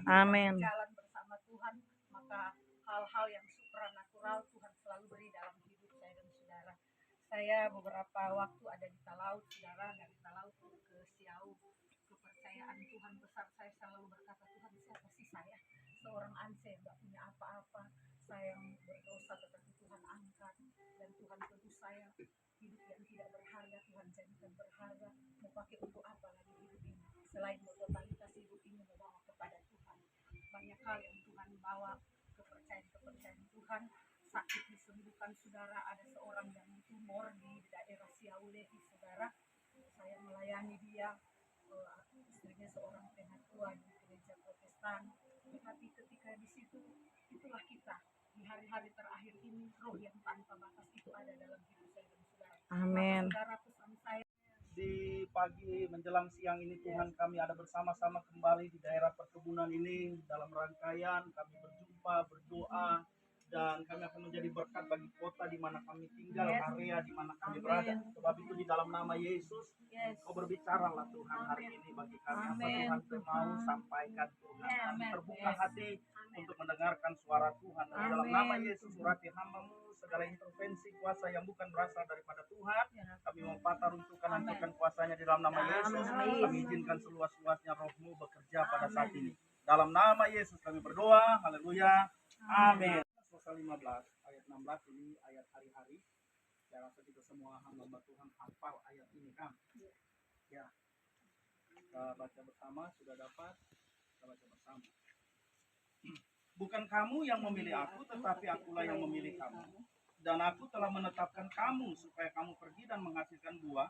Amin. Jalan bersama Tuhan, maka hal-hal yang supranatural Tuhan selalu beri dalam hidup saya dan saudara. Saya beberapa waktu ada di Talaut, saudara, dari Talaut ke Siau. Kepercayaan Tuhan besar, saya selalu berkata, Tuhan, siapa sih saya? Seorang Anse yang gak punya apa-apa, saya yang berdosa, tetapi Tuhan angkat. Dan Tuhan tebus saya, hidup yang tidak berharga, Tuhan jadikan berharga. Mau pakai untuk apa lagi hidup ini? Selain totalitas hidup ini membawa kepada Tuhan. Banyak hal yang Tuhan bawa, kepercayaan Tuhan. Sakit disembuhkan, saudara. Ada seorang yang tumor di daerah Siaulehi, saudara. Saya melayani dia, istrinya seorang penatua di gereja Protestan. Tetapi ketika di situ, itulah kita. Di hari-hari terakhir ini, roh yang tanpa batas itu ada dalam hidup saya dan saudara. Amin. Saudara, pesan saya di pagi menjelang siang ini, Tuhan, kami ada bersama-sama kembali di daerah perkebunan ini dalam rangkaian kami berjumpa, berdoa, dan kami akan menjadi berkat bagi kota di mana kami tinggal, area di mana kami berada. Sebab itu di dalam nama Yesus, Kau berbicaralah Tuhan hari ini bagi kami. Apa Tuhan mau sampaikan, Tuhan. Kami terbuka hati untuk mendengarkan suara Tuhan. Dan di dalam nama Yesus, surati hamba-Mu segala intervensi kuasa yang bukan berasal daripada Tuhan. Kami mau patah runtuhkan, hancurkan kuasanya di dalam nama Yesus. Kami izinkan seluas-luasnya Roh-Mu bekerja pada saat ini. Dalam nama Yesus kami berdoa. Haleluya. Amin. Pasal 15 ayat 16 ini ayat hari-hari. Saya rasa kita semua hamba Tuhan hafal ayat ini kan. Ya. Kita baca bersama, sudah dapat. Kita baca bersama. Bukan kamu yang memilih aku, tetapi akulah yang memilih kamu. Dan aku telah menetapkan kamu supaya kamu pergi dan menghasilkan buah,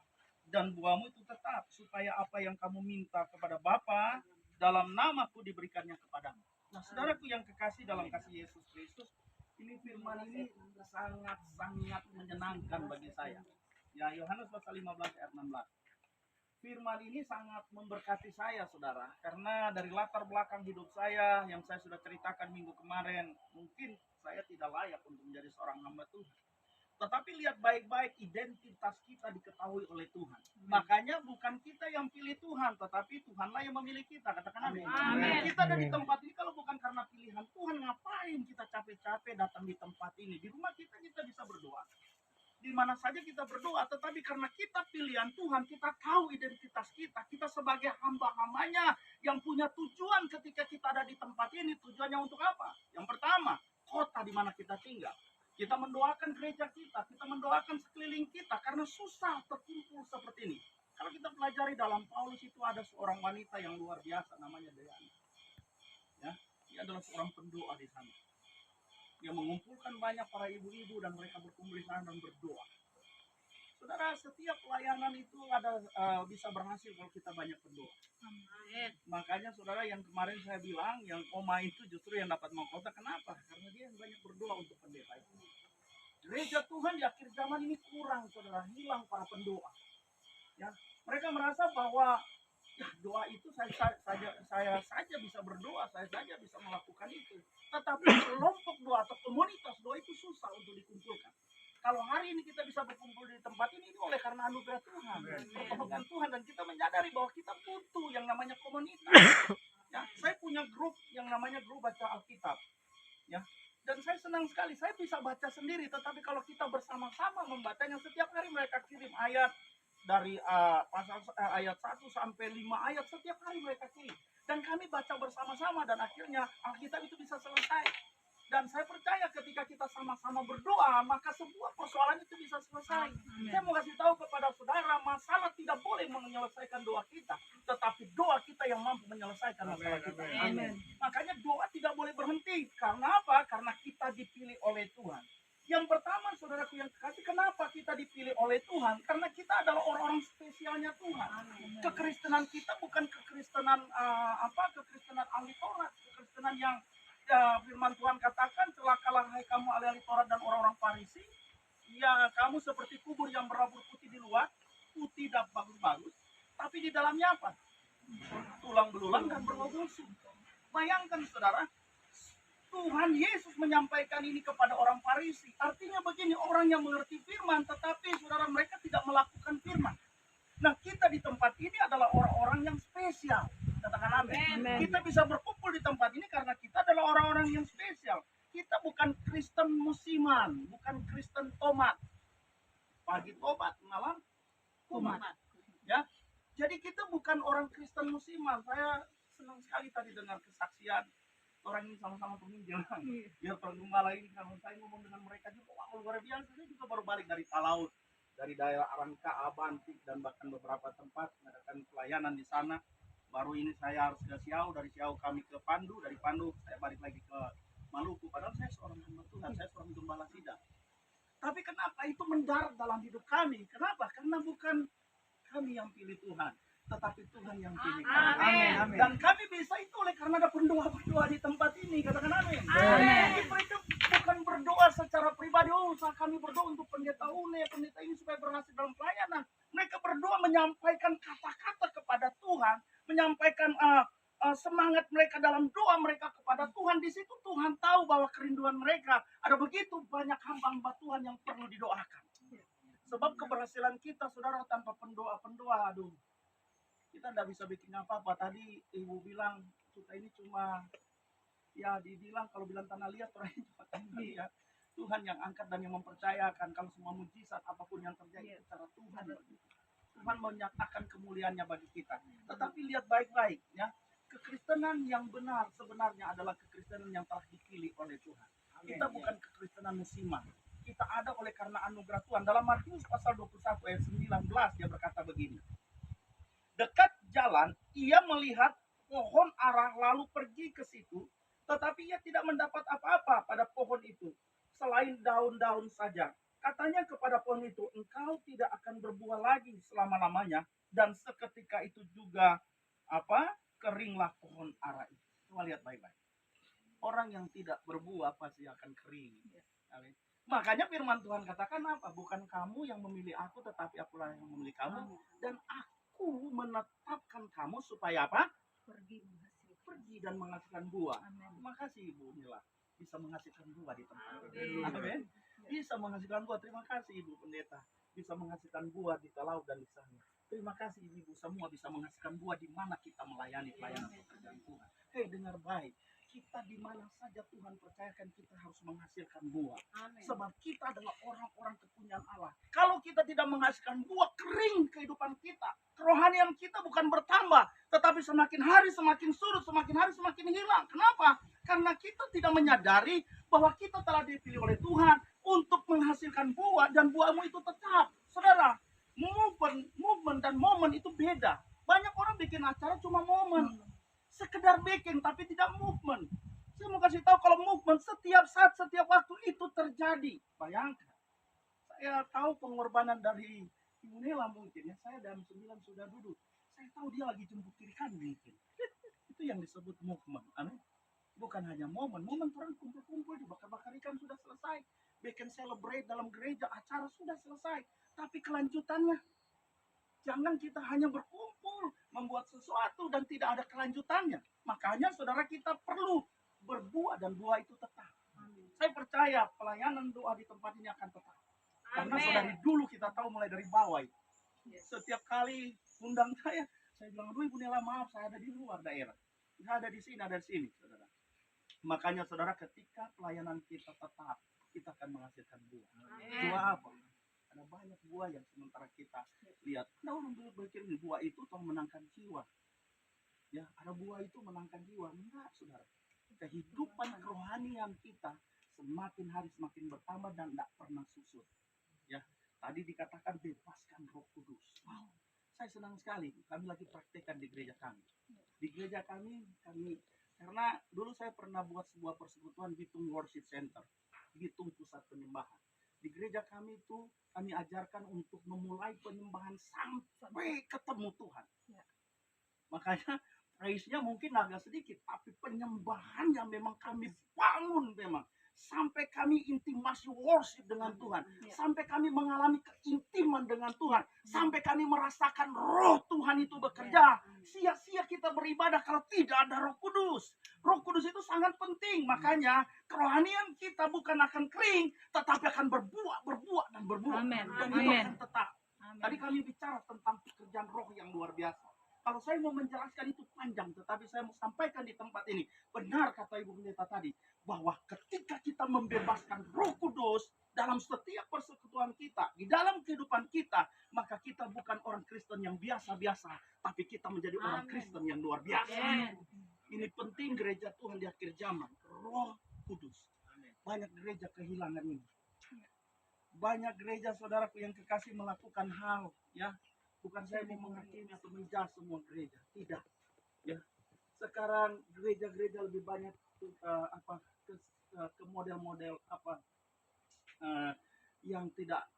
dan buahmu itu tetap, supaya apa yang kamu minta kepada Bapa dalam namaku diberikannya kepadamu. Nah, saudaraku yang kekasih dalam kasih Yesus Kristus, ini firman ini sangat-sangat menyenangkan bagi saya. Ya, Yohanes pasal 15 ayat 16. Firman ini sangat memberkati saya, saudara, karena dari latar belakang hidup saya yang saya sudah ceritakan minggu kemarin, mungkin saya tidak layak untuk menjadi seorang hamba Tuhan. Tetapi lihat baik-baik, identitas kita diketahui oleh Tuhan. Makanya bukan kita yang pilih Tuhan, tetapi Tuhanlah yang memilih kita. Katakan amin. Kita ada di tempat ini kalau bukan karena pilihan Tuhan, ngapain kita capek-capek datang di tempat ini? Di rumah kita bisa berdoa. Di mana saja kita berdoa, tetapi karena kita pilihan Tuhan, kita tahu identitas kita. Kita sebagai hamba-hambanya yang punya tujuan ketika kita ada di tempat ini. Tujuannya untuk apa? Yang pertama, kota di mana kita tinggal. Kita mendoakan gereja kita mendoakan sekeliling kita, karena susah terkumpul seperti ini. Kalau kita pelajari dalam Paulus itu ada seorang wanita yang luar biasa, namanya Diana. Ya, dia adalah seorang pendoa di sana. Dia mengumpulkan banyak para ibu-ibu dan mereka berkumpul di sana dan berdoa. Saudara, setiap pelayanan itu ada bisa berhasil kalau kita banyak berdoa. Makanya saudara, yang kemarin saya bilang, yang Oma itu justru yang dapat mahkota. Kenapa? Karena dia banyak berdoa untuk pendeta itu. Gereja Tuhan di akhir zaman ini kurang, saudara, hilang para pendoa. Ya, mereka merasa bahwa ya, doa itu saya saja bisa berdoa, saya saja bisa melakukan itu. Tetapi kelompok doa atau komunitas doa itu susah untuk dikumpulkan. Kalau hari ini kita bisa berkumpul di tempat ini oleh karena anugerah Tuhan, pertolongan Tuhan, dan kita menyadari bahwa kita butuh yang namanya komunitas. Ya, saya punya grup yang namanya grup baca Alkitab. Ya, dan saya senang sekali, saya bisa baca sendiri, tetapi kalau kita bersama-sama membacanya, setiap hari mereka kirim ayat dari pasal ayat 1 sampai 5 ayat, setiap hari mereka kirim. Dan kami baca bersama-sama, dan akhirnya Alkitab itu bisa selesai. Dan saya percaya ketika kita sama-sama berdoa, maka sebuah persoalan itu bisa selesai. Saya mau kasih tahu kepada saudara, masalah tidak boleh menyelesaikan doa kita, tetapi doa kita yang mampu menyelesaikan masalah kita. Amin. Makanya doa tidak boleh berhenti. Karena apa? Karena kita dipilih oleh Tuhan. Yang pertama, saudaraku yang kekasih, kenapa kita dipilih oleh Tuhan? Karena kita adalah orang-orang spesialnya Tuhan. Kekristenan kita bukan kekristenan kekristenan ahli Taurat, kekristenan yang firman Tuhan katakan, celakalah hai kamu ahli Taurat dan orang-orang Farisi. Ya, kamu seperti kubur yang berabur putih di luar, putih dan bagus-bagus, tapi di dalamnya apa? Tulang belulang dan berbau busuk. Bayangkan saudara, Tuhan Yesus menyampaikan ini kepada orang Farisi. Artinya begini, orang yang mengerti firman, tetapi saudara mereka tidak melakukan firman. Nah, kita di tempat ini adalah orang-orang yang spesial. Katakan amin. Amin. Kita bisa berkumpul di tempat ini karena kita adalah orang-orang yang spesial. Kita bukan Kristen musiman, bukan Kristen tomat. Pagi tobat, malam kumat. Ya, jadi kita bukan orang Kristen musiman. Saya senang sekali tadi dengar kesaksian orang ini sama-sama penginjil. Biar penggembala ini kalau saya ngomong dengan mereka juga wah luar biasa. Saya juga baru balik dari Talaut, dari daerah Arangka, Abantik dan bahkan beberapa tempat mengadakan pelayanan di sana. Baru ini saya harus ke Siau, dari Siau kami ke Pandu, dari Pandu saya balik lagi ke Maluku. Padahal saya seorang hamba Tuhan, saya seorang gembala sidang. Tapi kenapa itu mendarat dalam hidup kami? Kenapa? Karena bukan kami yang pilih Tuhan, tetapi Tuhan yang pilih kami. Amin. Dan kami bisa itu oleh karena ada pendoa-pendoa di tempat ini. Katakan amin. Amin. Jadi mereka bukan berdoa secara pribadi. Oh, kami berdoa untuk pendeta pendeta ini supaya berhasil dalam pelayanan. Mereka berdoa menyampaikan kata-kata kepada Tuhan, menyampaikan semangat mereka dalam doa mereka kepada Tuhan. Di situ Tuhan tahu bahwa kerinduan mereka. Ada begitu banyak hamba-hamba Tuhan yang perlu didoakan. Sebab keberhasilan kita, saudara, tanpa pendoa, aduh, kita tidak bisa bikin apa-apa. Tadi ibu bilang kita ini cuma, ya dibilang kalau bilang tanah liat, orang ini cuma tanah liat. Tuhan yang angkat dan yang mempercayakan. Kalau semua mujizat apapun yang terjadi secara Tuhan. Tuhan menyatakan kemuliaannya bagi kita. Tetapi lihat baik-baik, ya, kekristenan yang benar sebenarnya adalah kekristenan yang telah dipilih oleh Tuhan. Kita bukan kekristenan musiman. Kita ada oleh karena anugerah Tuhan. Dalam Matius pasal 21 ayat 19 dia berkata begini. Dekat jalan ia melihat pohon ara lalu pergi ke situ, tetapi ia tidak mendapat apa-apa pada pohon itu selain daun-daun saja. Katanya kepada pohon itu, engkau tidak akan berbuah lagi selama-lamanya, dan seketika itu juga keringlah pohon ara itu. Coba lihat baik-baik. Orang yang tidak berbuah pasti akan kering. Amin. Makanya firman Tuhan katakan apa? Bukan kamu yang memilih aku, tetapi akulah yang memilih kamu. Dan aku menetapkan kamu supaya apa? Pergi dan menghasilkan buah. Terima kasih Ibu Nila. Bisa menghasilkan buah di tempat ini. Amin. Bisa menghasilkan buah. Terima kasih Ibu Pendeta. Bisa menghasilkan buah di Talaut dan di sana. Terima kasih Ibu semua bisa menghasilkan buah di mana kita melayani pelayanan pekerjaan Tuhan. Hei, dengar baik. Kita di mana saja Tuhan percayakan kita harus menghasilkan buah. Amin. Sebab kita adalah orang-orang kepunyaan Allah. Kalau kita tidak menghasilkan buah, kering kehidupan kita. Kerohanian kita bukan bertambah, tetapi semakin hari semakin surut, semakin hari semakin hilang. Kenapa? Karena kita tidak menyadari bahwa kita telah dipilih oleh Tuhan untuk menghasilkan buah dan buahmu itu tetap. Saudara, movement dan momen itu beda. Banyak orang bikin acara cuma momen. Sekedar bikin tapi tidak movement. Saya mau kasih tahu kalau movement setiap saat, setiap waktu itu terjadi. Bayangkan. Saya tahu pengorbanan dari Ibu Nela mungkin ya. Saya dalam 9 sudah duduk. Saya tahu dia lagi jemput kiri kanan mungkin. Itu yang disebut movement. Amin. Bukan hanya momen. Momen orang kumpul-kumpul dibakar-bakar ikan sudah selesai. Bikin celebrate dalam gereja, acara sudah selesai. Tapi kelanjutannya. Jangan kita hanya berkumpul, membuat sesuatu dan tidak ada kelanjutannya. Makanya saudara kita perlu berbuah dan buah itu tetap. Amin. Saya percaya pelayanan doa di tempat ini akan tetap. Karena dari dulu kita tahu mulai dari bawah. Setiap kali undang saya bilang, aduh Ibu Nela maaf saya ada di luar daerah. Nggak ada di sini, ada di sini. Saudara. Makanya saudara ketika pelayanan kita tetap, kita akan menghasilkan buah. Buah apa? Ada banyak buah yang sementara kita lihat. Ada orang berpikir buah itu toh menangkan jiwa. Ya, ada buah itu menangkan jiwa. Enggak, saudara. Kehidupan kerohanian kita semakin hari semakin bertambah dan tidak pernah susut. Ya, tadi dikatakan bebaskan Roh Kudus. Wow, saya senang sekali. Kami lagi praktekkan di gereja kami. Di gereja kami karena dulu saya pernah buat sebuah persekutuan Bitung Worship Center, Bitung Pusat Penyembahan. Di gereja kami itu kami ajarkan untuk memulai penyembahan sampai ketemu Tuhan. Ya. Makanya praise-nya mungkin agak sedikit, tapi penyembahan yang memang kami bangun memang. Sampai kami intimasi worship dengan Tuhan. Ya. Sampai kami mengalami keintiman dengan Tuhan. Sampai kami merasakan roh Tuhan itu bekerja. Sia-sia kita beribadah kalau tidak ada Roh Kudus. Roh Kudus itu sangat penting. Makanya kerohanian kita bukan akan kering, tetapi akan berbuah, dan berbuah. Amen. Dan itu akan tetap. Amen. Tadi kami bicara tentang pekerjaan roh yang luar biasa. Kalau saya mau menjelaskan itu panjang, tetapi saya mau sampaikan di tempat ini. Benar kata Ibu Pendeta tadi, bahwa ketika kita membebaskan Roh Kudus dalam setiap persekutuan kita, di dalam kehidupan kita, maka kita bukan orang Kristen yang biasa-biasa, tapi kita menjadi orang Kristen yang luar biasa. Ini penting gereja Tuhan di akhir zaman, Roh Kudus. Banyak gereja kehilangan ini. Banyak gereja saudaraku yang kekasih melakukan hal, ya. Bukan saya mau menghakimi atau menjudge semua gereja, tidak. Ya, sekarang gereja-gereja lebih banyak ke model-model yang tidak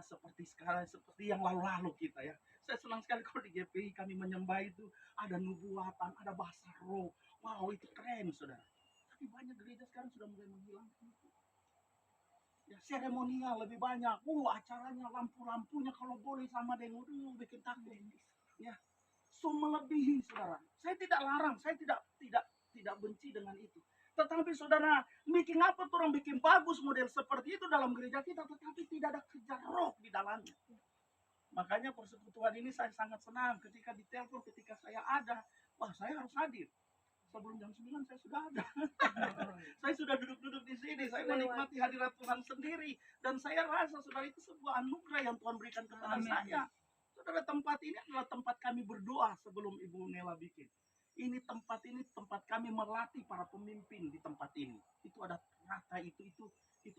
seperti sekarang, seperti yang lalu-lalu kita ya. Saya senang sekali kalau di GPI kami menyembah itu ada nubuatan, ada bahasa roh. Wow, itu keren saudara. Tapi banyak gereja sekarang sudah mulai menghilangkan itu. Ya, seremonial lebih banyak. Acaranya lampu-lampunya kalau boleh sama dengan bikin takut. Ya, so melebihi saudara. Saya tidak larang, saya tidak benci dengan itu. Tetapi saudara, bikin apa tuh orang bikin bagus model seperti itu dalam gereja kita, tetapi tidak ada kerja roh di dalamnya. Makanya persekutuan ini saya sangat senang ketika ditelepon, ketika saya ada, wah saya harus hadir. Sebelum jam 9 saya sudah ada. Saya sudah duduk-duduk di sini. Saya menikmati hadirat Tuhan sendiri. Dan saya rasa saudara itu sebuah anugerah yang Tuhan berikan kepada saya. Saudara, tempat ini adalah tempat kami berdoa sebelum Ibu Nela bikin. Ini tempat kami melatih para pemimpin di tempat ini. Itu ada rata itu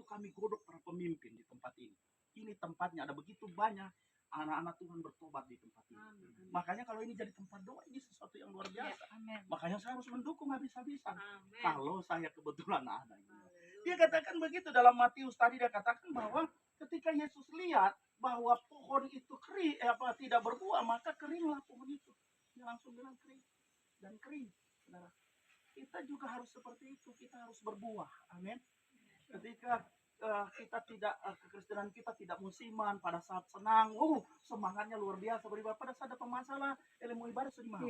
kami godok para pemimpin di tempat ini. Ini tempatnya ada begitu banyak anak-anak Tuhan bertobat di tempat ini. Amin. Makanya kalau ini jadi tempat doa, ini sesuatu yang luar biasa. Ya, makanya saya harus mendukung habis-habisan. Kalau saya kebetulan ada. Dia katakan begitu dalam Matius tadi, dia katakan bahwa ketika Yesus lihat bahwa pohon itu tidak berbuah, maka keringlah pohon itu. Dia langsung bilang kering dan kering. Saudara, kita juga harus seperti itu. Kita harus berbuah. Amin. Ketika kita tidak kekristenan kita tidak musiman, pada saat senang, semangatnya luar biasa beribadah. Pada saat ada pemasalah, ilmu ibadah sedih mau.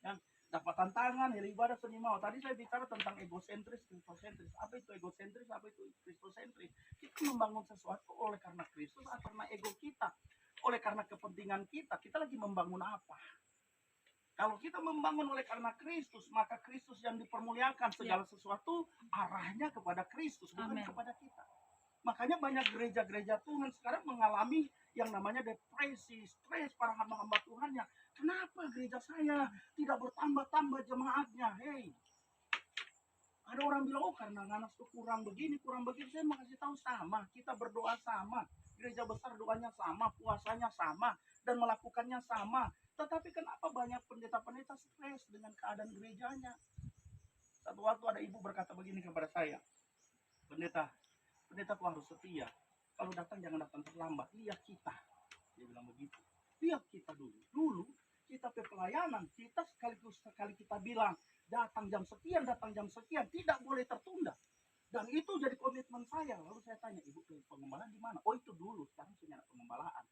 Yang dapat tantangan, ilmu ibadah sedih mau. Tadi saya bicara tentang egosentris, kristosentris. Apa itu egosentris? Apa itu kristosentris? Kita membangun sesuatu oleh karena Kristus atau karena ego kita, oleh karena kepentingan kita. Kita lagi membangun apa? Kalau kita membangun oleh karena Kristus, maka Kristus yang dipermuliakan, segala sesuatu arahnya kepada Kristus, bukan kepada kita. Makanya banyak gereja-gereja Tuhan sekarang mengalami yang namanya depresi, stres para hamba-hamba Tuhannya. Kenapa gereja saya tidak bertambah-tambah jemaatnya? Hei, ada orang bilang, karena nanas itu kurang begini. Saya mau kasih tahu sama, kita berdoa sama. Gereja besar doanya sama, puasanya sama, dan melakukannya sama. Tetapi kenapa banyak pendeta-pendeta stres dengan keadaan gerejanya? Satu waktu ada ibu berkata begini kepada saya, pendeta kok harus setia. Kalau datang jangan datang terlambat. Lihat kita. Dia bilang begitu. Lihat kita dulu. Dulu kita pelayanan, kita sekali kita bilang datang jam sekian, tidak boleh tertunda. Dan itu jadi komitmen saya. Lalu saya tanya, ibu pengembalaan di mana? Oh itu dulu, sekarang sudah ada pengembalaan.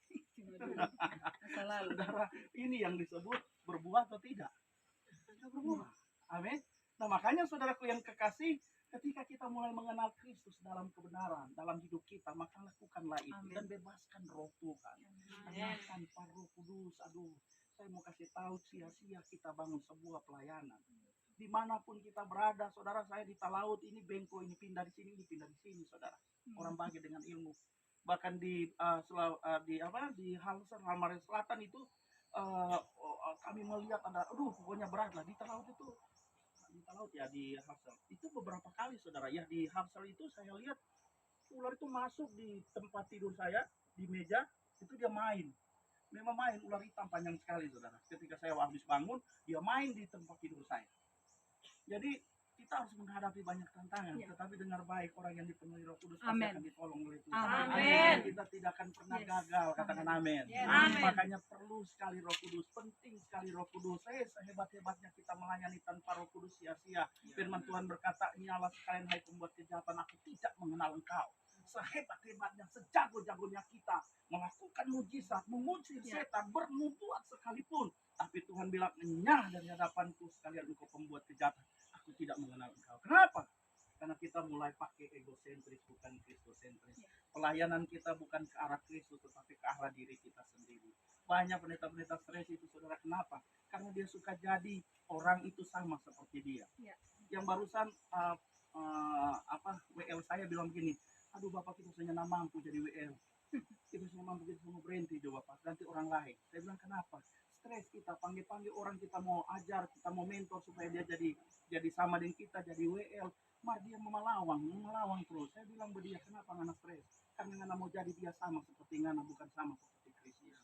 Saudara, ini yang disebut berbuah atau tidak? Tidak berbuah. Amin. Nah makanya saudaraku yang kekasih, ketika kita mulai mengenal Kristus dalam kebenaran, dalam hidup kita, maka lakukanlah itu. Amin. Dan bebaskan roh Tuhan. Tanpa Roh Kudus, saya mau kasih tahu, sia-sia kita bangun sebuah pelayanan. Dimanapun kita berada, saudara, saya di Talaut ini bengko, ini pindah di sini, saudara. Orang bagi dengan ilmu. Bahkan di Halmahera Selatan itu kami melihat ada, pokoknya berat lah di Talaut itu. Di Talaut ya, di Halsel itu beberapa kali saudara ya, di Halsel itu saya lihat ular itu masuk di tempat tidur saya, di meja itu dia memang main ular hitam panjang sekali saudara. Ketika saya habis bangun, dia main di tempat tidur saya. Jadi kita harus menghadapi banyak tantangan, tetapi dengar baik, orang yang dipenuhi Roh Kudus pasti akan ditolong oleh Tuhan. Amin. Kita tidak akan pernah gagal, katakan amin. Makanya perlu sekali Roh Kudus, penting sekali Roh Kudus. Sehebat-hebatnya kita melayani tanpa Roh Kudus sia-sia. Firman Tuhan berkata, "Nyalah sekalian hai pembuat kejahatan, aku tidak mengenal engkau." Sehebat-hebatnya, sejago-jagonya kita melakukan mujizat, mengusir setan, bernubuat sekalipun, tapi Tuhan bilang, "Enyah dari hadapanku sekalian engkau pembuat kejahatan, aku tidak mengenal engkau." Kenapa? Karena kita mulai pakai egosentris, bukan kristosentris. Pelayanan kita bukan ke arah Kristus, tetapi ke arah diri kita sendiri. Banyak pendeta-pendeta stres itu, saudara. Kenapa? Karena dia suka jadi orang itu sama seperti dia. Ya. Yang barusan WL saya bilang begini, aduh Bapak kita sebenarnya nggak mampu jadi WL. Kita semua mampu, kita semua berhenti coba Pak, ganti orang lain. Saya bilang kenapa? Stres kita, panggil-panggil orang kita mau ajar, kita mau mentor supaya dia jadi sama dengan kita, jadi WL. Mar dia melawang terus. Saya bilang be dia, kenapa ngana stres? Karena ngana mau jadi dia sama seperti ngana, bukan sama seperti Kristus.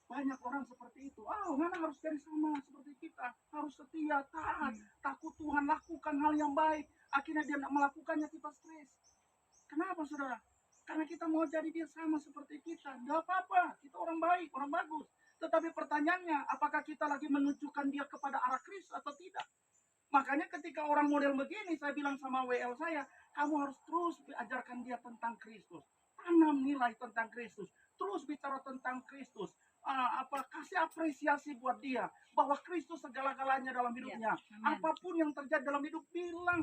Banyak orang seperti itu. Ngana harus jadi sama seperti kita, harus setia, taat, takut Tuhan, lakukan hal yang baik. Akhirnya dia tidak melakukannya, kita stres. Kenapa saudara? Karena kita mau jadi dia sama seperti kita. Tidak apa-apa, kita orang baik, orang bagus. Tetapi pertanyaannya, apakah kita lagi menunjukkan dia kepada arah Kristus atau tidak? Makanya ketika orang model begini, saya bilang sama WL saya, kamu harus terus ajarkan dia tentang Kristus. Tanam nilai tentang Kristus. Terus bicara tentang Kristus. Kasih apresiasi buat dia. Bahwa Kristus segala-galanya dalam hidupnya. Apapun yang terjadi dalam hidup,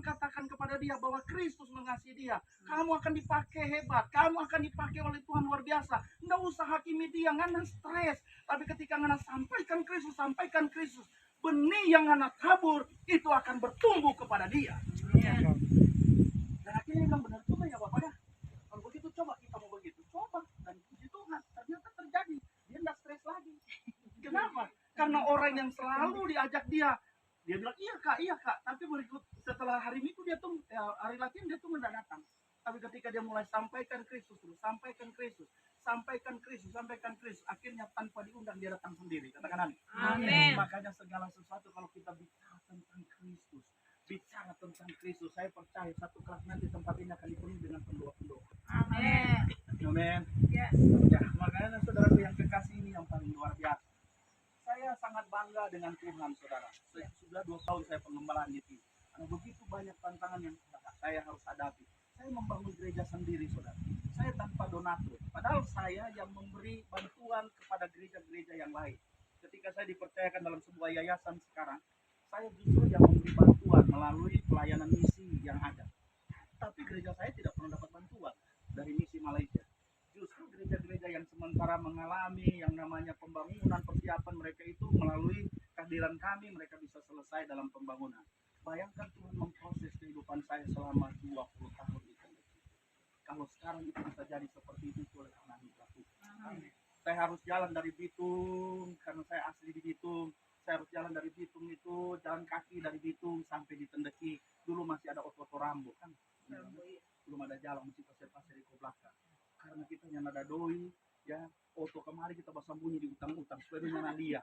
katakan kepada dia bahwa Kristus mengasihi dia. Kamu akan dipakai hebat. Kamu akan dipakai oleh Tuhan luar biasa. Nggak usah hakimi dia, ngana stres. Tapi ketika ngana sampaikan Kristus. Benih yang anak tabur itu akan bertumbuh kepada dia. Dan akhirnya bilang benar juga ya Bapak ya. Kalau begitu coba kita mau begitu. Coba. Dan puji Tuhan ternyata terjadi. Dia tidak stres lagi. Kenapa? Karena orang yang selalu diajak dia bilang iya kak. Tapi berikut setelah hari Minggu dia tuh hari latihan dia tuh nggak datang. Tapi ketika dia mulai sampaikan Kristus, akhirnya tanpa diundang dia datang sendiri. Katakan amin. Amin. Makanya segala sesuatu kalau kita bicara tentang Kristus, saya percaya satu kelas nanti tempat ini akan dipenuhi dengan pendoa-pendoa. Amin. Yes. Ya, makanya saudaraku yang kekasih ini yang paling luar biasa. Saya sangat bangga dengan Tuhan, saudara. Sudah 2 tahun saya pengembalaan di sini. Karena begitu banyak tantangan yang saya harus hadapi. Saya membangun gereja sendiri, saudara. Saya tanpa donatur. Padahal saya yang memberi bantuan kepada gereja-gereja yang lain. Ketika saya dipercayakan dalam sebuah yayasan sekarang, saya justru yang memberi bantuan melalui pelayanan misi yang ada. Tapi gereja saya tidak pernah dapat bantuan dari misi Malaysia. Justru gereja-gereja yang sementara mengalami yang namanya pembangunan, persiapan mereka itu melalui kehadiran kami, mereka bisa selesai dalam pembangunan. Bayangkan Tuhan memproses kehidupan saya selama 20 tahun itu. Kalau sekarang itu bisa jadi seperti itu oleh Tuhan Tuhan. Saya harus jalan dari Bitung, karena saya asli di Bitung. Saya harus jalan dari Bitung itu, jalan kaki dari Bitung sampai di Tendeki. Dulu masih ada oto-oto Rambo kan. Belum ada jalan, masih pasir-pasir di belakang. Karena kita yang ada doi, ya, oto kemarin kita bersembunyi di utang-utang supaya dia dia.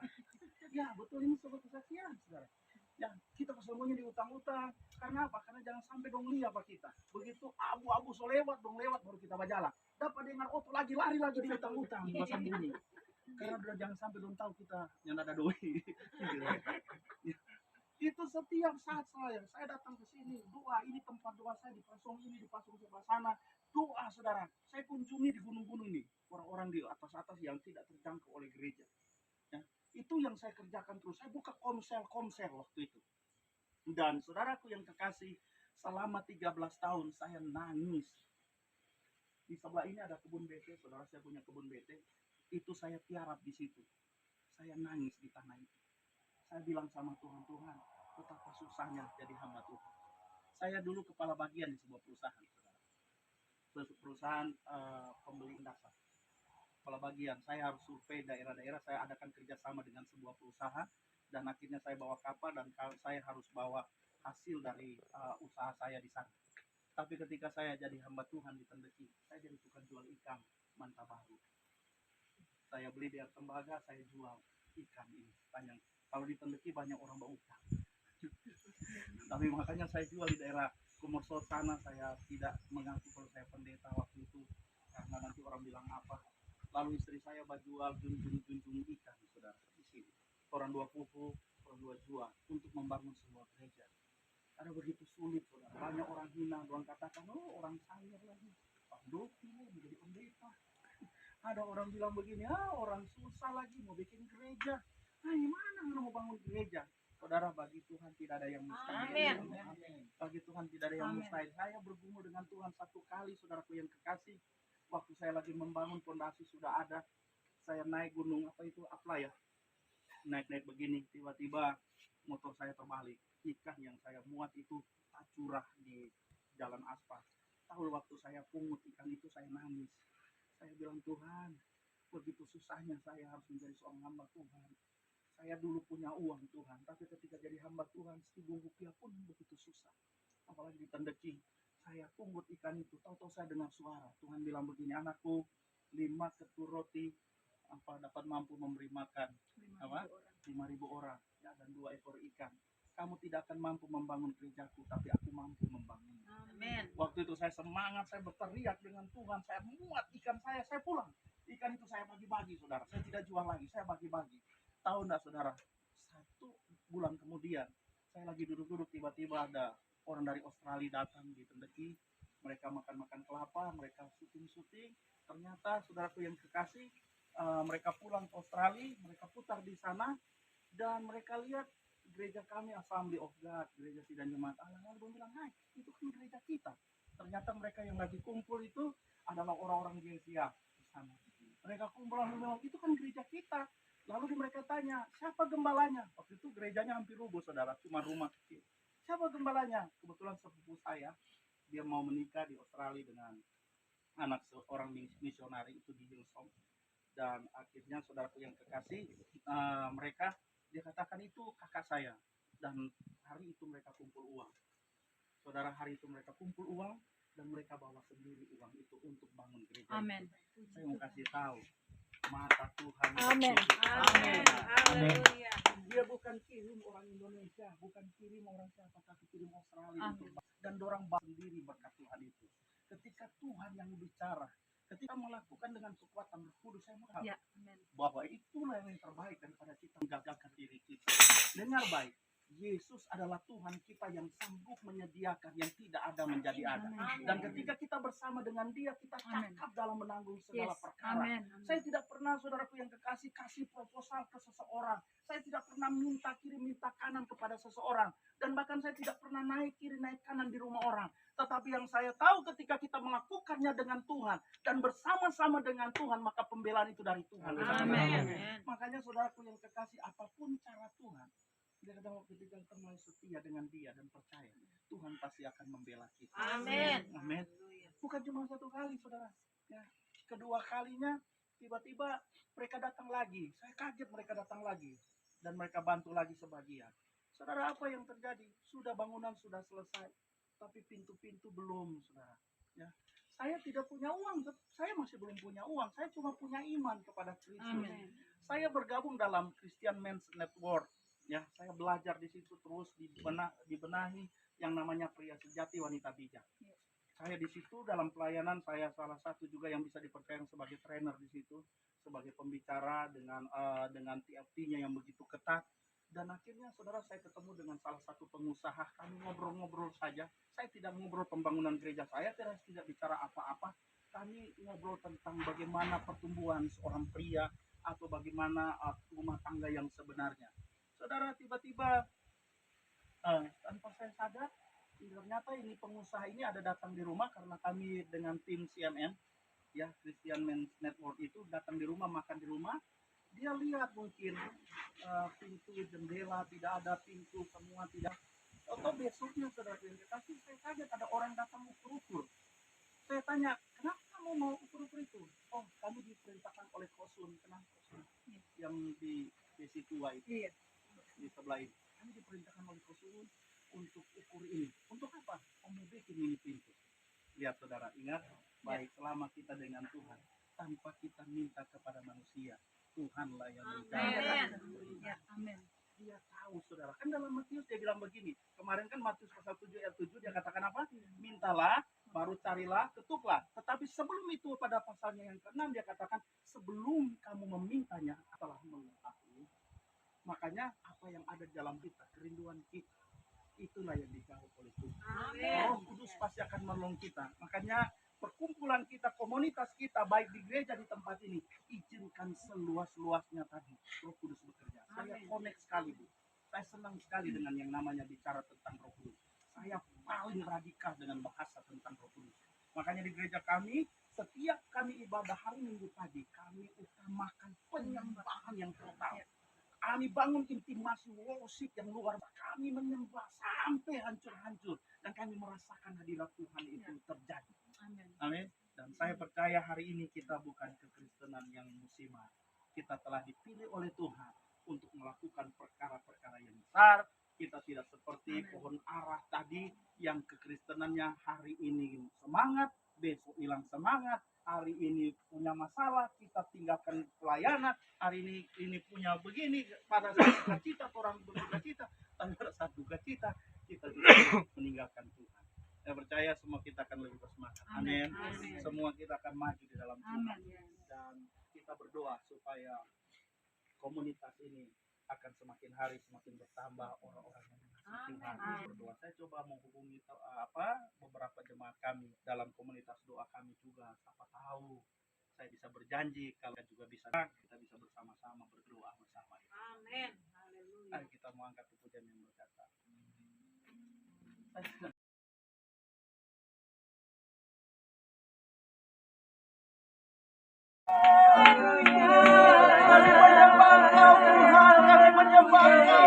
Ya, betul ini sobat kesaksian, saudara. Ya, kita bersembunyi di utang-utang. Karena apa? Karena jangan sampai dong lihat apa kita. Begitu abu-abu so lewat baru kita berjalan. Dapat dengar oto lagi lari lagi di utang-utang bersembunyi. Karena udah jangan sampai dong tahu kita yang ada doi. Itu setiap saat saya datang ke sini, doa, ini tempat doa saya dipasung ini, dipasung sebelah sana. Doa, saudara. Saya kunjungi di gunung-gunung ini, orang-orang di atas-atas yang tidak terjangkau oleh gereja. Ya, itu yang saya kerjakan terus. Saya buka komsel waktu itu. Dan saudaraku yang kekasih, selama 13 tahun saya nangis. Di sebelah ini ada kebun bete, saudara, saya punya kebun bete. Itu saya tiarap di situ. Saya nangis di tanah itu. Saya bilang sama Tuhan, betapa susahnya jadi hamba Tuhan. Saya dulu kepala bagian di sebuah perusahaan, saudara. Perusahaan pembeli dasar. Kepala bagian, saya harus survei daerah-daerah, saya adakan kerjasama dengan sebuah perusahaan, dan akhirnya saya bawa kapal dan saya harus bawa hasil dari usaha saya di sana. Tapi ketika saya jadi hamba Tuhan di Tendeki, saya jadi tukang jual ikan manta baru. Saya beli di tembaga, saya jual ikan ini. Banyak. Kalau di Tendeki banyak orang berutang. Tapi makanya saya jual di daerah Kumorsor sana, saya tidak mengaku kalau saya pendeta waktu itu. Karena nanti orang bilang apa. Lalu istri saya jual junjung ikan, saudara, di sini. Orang 2 kuku, orang 2 jual untuk membangun sebuah gereja. Ada begitu sulit, saudara. Banyak orang hina, orang katakan, orang sayur lagi. Pak Doki menjadi pendeta. Ada orang bilang begini, orang susah lagi mau bikin gereja. Gimana mau bangun gereja? Saudara, bagi Tuhan tidak ada yang mustahil. Amin. Bagi Tuhan tidak ada yang mustahil. Saya bergumul dengan Tuhan 1 kali, saudaraku yang kekasih. Waktu saya lagi membangun fondasi sudah ada. saya naik gunung apa itu apa ya, naik begini, tiba-tiba motor saya terbalik, ikan yang saya muat itu tak curah di jalan aspal. Tahu waktu saya pungut ikan itu saya nangis. Saya bilang, Tuhan, begitu susahnya saya harus menjadi seorang hamba Tuhan. Saya dulu punya uang Tuhan, tapi ketika jadi hamba Tuhan, 1.000 rupiah pun begitu susah. Apalagi di Tendeki, saya pungut ikan itu, tahu-tahu saya dengar suara. Tuhan bilang begini, anakku, 5 ketur roti apa dapat mampu memberi makan 5.000 orang ya, dan 2 ekor ikan. Kamu tidak akan mampu membangun gerejaku, tapi aku mampu membangun. Amin. Waktu itu saya semangat, saya berteriak dengan Tuhan, saya muat ikan saya pulang. Ikan itu saya bagi-bagi, saudara. Saya tidak jual lagi, saya bagi-bagi. Tahu enggak, saudara? 1 bulan kemudian, saya lagi duduk-duduk, tiba-tiba ada orang dari Australia datang di Tendeki. Mereka makan-makan kelapa, mereka syuting-syuting. Ternyata, saudaraku yang kekasih, mereka pulang ke Australia, mereka putar di sana, dan mereka lihat gereja kami Assembly of God, gereja sidang jemaat Allah. Lalu bilang, hai, itu kan gereja kita. Ternyata mereka yang lagi kumpul itu adalah orang-orang Gereja di sana. Mereka kumpul lalu bilang, itu kan gereja kita. Lalu mereka tanya, siapa gembalanya? Waktu itu gerejanya hampir rubuh, saudara, cuma rumah kecil. Siapa gembalanya? Kebetulan sepupu saya, dia mau menikah di Australia dengan anak seorang misionari itu di Hillsong. Dan akhirnya saudaraku yang kekasih, mereka dia katakan itu kakak saya. Dan hari itu mereka kumpul uang. Saudara, hari itu mereka kumpul uang dan mereka bawa sendiri uang itu untuk bangun gereja. Amin. Saya mau kasih tahu, mata Tuhan. Amin. Amin. Haleluya. Dia bukan kirim orang Indonesia, bukan kirim orang siapa, tapi kirim Australia. Dan dorang sendiri berkat Tuhan itu. Ketika Tuhan yang bicara, ketika melakukan dengan kekuatan Roh Kudus, saya melihat Ya, bahwa itulah yang terbaik daripada kita menggagalkan diri kita. Dengar baik, Yesus adalah Tuhan kita yang sanggup menyediakan yang tidak ada menjadi ada. Dan ketika kita bersama dengan Dia, kita cakap dalam menanggung segala perkara. Amin. Saya tidak pernah, saudaraku yang kekasih, kasih proposal ke seseorang. Saya tidak pernah minta kanan kepada seseorang. Dan bahkan saya tidak pernah naik kiri, naik kanan di rumah orang. Tetapi yang saya tahu ketika kita melakukannya dengan Tuhan dan bersama-sama dengan Tuhan, maka pembelaan itu dari Tuhan. Amin. Makanya saudaraku yang kekasih, apapun cara Tuhan, dia kata ketika kita mulai setia dengan Dia dan percaya, Tuhan pasti akan membela kita. Amin. Amin. Bukan cuma 1 kali, saudara. Ya, kedua kalinya tiba-tiba mereka datang lagi. Saya kaget mereka datang lagi dan mereka bantu lagi sebagian. Saudara, apa yang terjadi? Sudah bangunan sudah selesai, tapi pintu-pintu belum, saudara. Ya, saya tidak punya uang, saya masih belum punya uang. Saya cuma punya iman kepada Kristus. Saya bergabung dalam Christian Men's Network. Ya, saya belajar di situ terus dibenahi yang namanya pria sejati wanita bijak. Saya di situ dalam pelayanan, saya salah satu juga yang bisa dipercaya sebagai trainer di situ, sebagai pembicara dengan TFT-nya yang begitu ketat. Dan akhirnya saudara, saya ketemu dengan salah satu pengusaha, kami ngobrol-ngobrol saja. Saya tidak ngobrol pembangunan gereja, saya tidak bicara apa-apa. Kami ngobrol tentang bagaimana pertumbuhan seorang pria atau bagaimana rumah tangga yang sebenarnya. Saudara, tiba-tiba tanpa saya sadar, ternyata ini pengusaha ini ada datang di rumah karena kami dengan tim CMN, ya, Christian Men's Network itu datang di rumah, makan di rumah. Dia lihat mungkin pintu jendela tidak ada, pintu semua tidak. Atau besoknya saudara yang kekasih, saya kaget ada orang datang ukur-ukur. Saya tanya, kenapa kamu mau ukur-ukur itu? Oh, kami diperintahkan oleh Kosun. Kenapa Kosun? Yang di Desi Tua itu. Di sebelah ini. Kami diperintahkan oleh Kosun untuk ukur ini. Untuk apa? Mau bikin ini pintu. Lihat saudara, ingat, baik selama kita dengan Tuhan, tanpa kita minta kepada manusia, Tuhanlah yang menjawab. Ya, amin. Dia tahu, saudara. Kan dalam Matius dia bilang begini. Kemarin kan Matius pasal 7 ayat 7 dia katakan apa? Mintalah, baru carilah, ketuklah. Tetapi sebelum itu pada pasalnya yang ke-6 dia katakan, sebelum kamu memintanya, telah mengetahui. Makanya apa yang ada dalam kita, kerinduan kita, itulah yang dijawab oleh Tuhan. Roh Kudus pasti akan menolong kita. Makanya perkumpulan kita, komunitas kita, baik di gereja di tempat ini, izinkan seluas-luasnya tadi Roh Kudus bekerja. Saya connect sekali, Bu. Saya senang sekali dengan yang namanya bicara tentang Roh Kudus. Saya paling radikal dengan bahasa tentang Roh Kudus. Makanya di gereja kami, setiap kami ibadah hari Minggu pagi, kami utamakan penyembahan yang total. Kami bangun intimasi worship yang luar biasa. Kami menyembah sampai hancur-hancur. Dan kami merasakan hadirat Tuhan itu terjadi. Amin. Dan saya percaya hari ini kita bukan kekristenan yang musiman. Kita telah dipilih oleh Tuhan untuk melakukan perkara-perkara yang besar. Kita tidak seperti pohon ara tadi yang kekristenannya hari ini semangat, besok hilang semangat, hari ini punya masalah, kita tinggalkan pelayanan, hari ini punya begini, pada saat duka cita, orang berduka cita, dan pada saat duka cita, kita juga meninggalkan Tuhan. Saya percaya semua kita akan lebih bersemangat. Amin. Semua kita akan maju di dalam Tuhan. Dan kita berdoa supaya komunitas ini akan semakin hari semakin bertambah orang-orang yang mengasihi Tuhan. Berdoa. Saya coba menghubungi beberapa jemaat kami dalam komunitas doa kami juga. Siapa tahu saya bisa berjanji kalau juga kita bisa bersama-sama berdoa bersama. Amin. Haleluya. Kita mau angkat pujian yang berkata. Kami menyembah Engkau Tuhan, kami menyembah Engkau.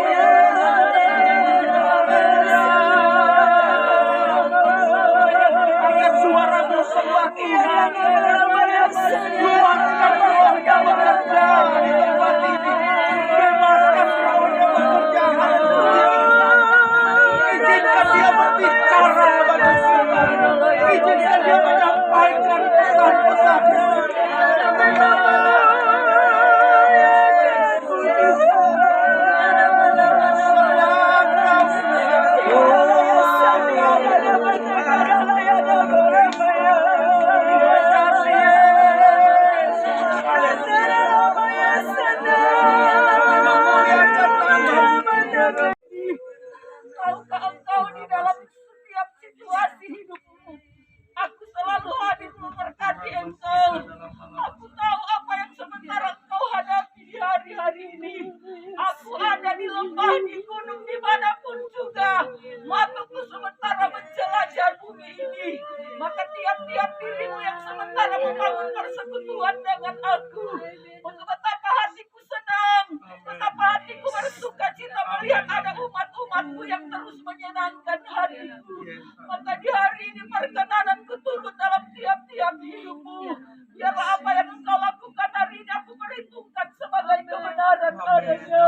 Angkat suaramu sembah Tuhan. Keluarkan roh yang bekerja di tempat ini. Bebaskan roh yang bekerja. Izinkan dia berbicara kepada kita. Izinkan dia menyampaikan pesan-pesan. Tahukah engkau di dalam setiap situasi hidupmu, aku selalu hadir memberkati engkau. Aku tahu apa yang sementara engkau hadapi di hari-hari ini. Aku ada di lembah, di gunung, dimanapun juga. Mataku sementara menjelajah bumi ini. Maka tiap-tiap dirimu yang sementara membangun persekutuan dengan aku, betapa hatiku senang, betapa hatiku bersuka cita melihat ada umat-umatku yang terus menyenangkan hatiku. Maka di hari ini perkenananku turut dalam tiap-tiap hidupmu. Biarlah apa yang engkau lakukan hari ini aku perhitungkan sebagai kebenaran adanya.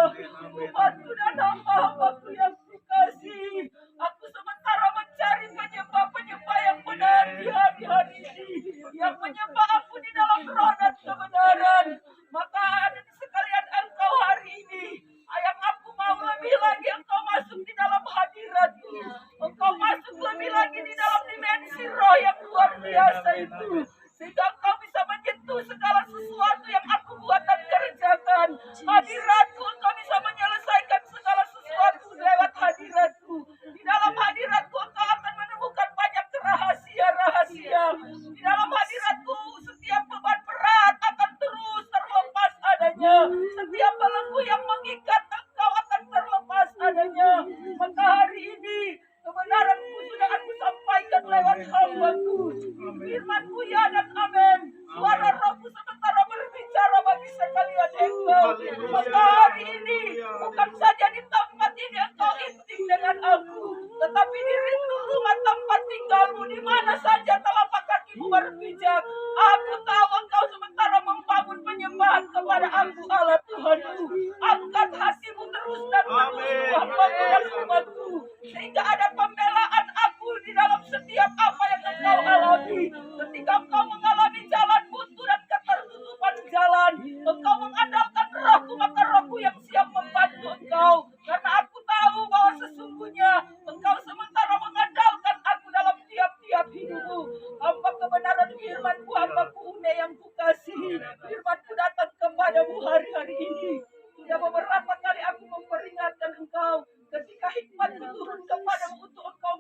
Umatku dan hamba-hambaku yang kukasihi, aku sementara mencari penyembah-penyembah yang benar di hari-hari ini, yang menyembah aku di dalam roh dan kebenaran. Maka ada di sekalian engkau hari ini, yang aku mau lebih lagi engkau masuk di dalam hadiratku. Engkau masuk lebih lagi di dalam dimensi roh yang luar biasa itu. Sehingga engkau bisa menyentuh segala sesuatu yang aku buat dan kerjakan. Hadiratku, engkau bisa menyelesaikan segala sesuatu lewat hadiratku. Di dalam hadiratku engkau akan menemukan banyak rahasia-rahasia. Di dalam hadiratku setiap beban berat akan terus terlepas adanya. Setiap belenggu yang mengikat engkau akan terlepas adanya. Maka hari ini kebenaranku sudah aku sampaikan lewat hambaku. Firmanku ya dan amin. Suara rohku sementara berbicara bagi sekalian engkau. Maka hari ini bukan saja di tempat ini engkau intim dengan aku, tetapi di rindu rumah tempat tinggalmu, di mana saja telapak kakimu berpijak. Aku tahu engkau sementara membangun penyembahan kepada aku Allah Tuhanku. Angkat hatimu terus dan terus hambaku dan umatku, sehingga ada pembelaan aku di dalam setiap apa yang engkau alami. Ketika engkau mengalami jalan buntu dan ketertutupan jalan, engkau mengandalkan rohku, maka rohku yang siap membantu engkau. Karena aku tahu bahwa sesungguhnya engkau sementara mengandalkan aku dalam tiap-tiap hidupmu. Hamba kebenaran firmanku, hambaku Une yang kukasihi, firmanku datang kepadamu hari-hari ini. Sudah beberapa kali aku memperingatkan engkau, ketika hikmatku turun kepadamu untuk engkau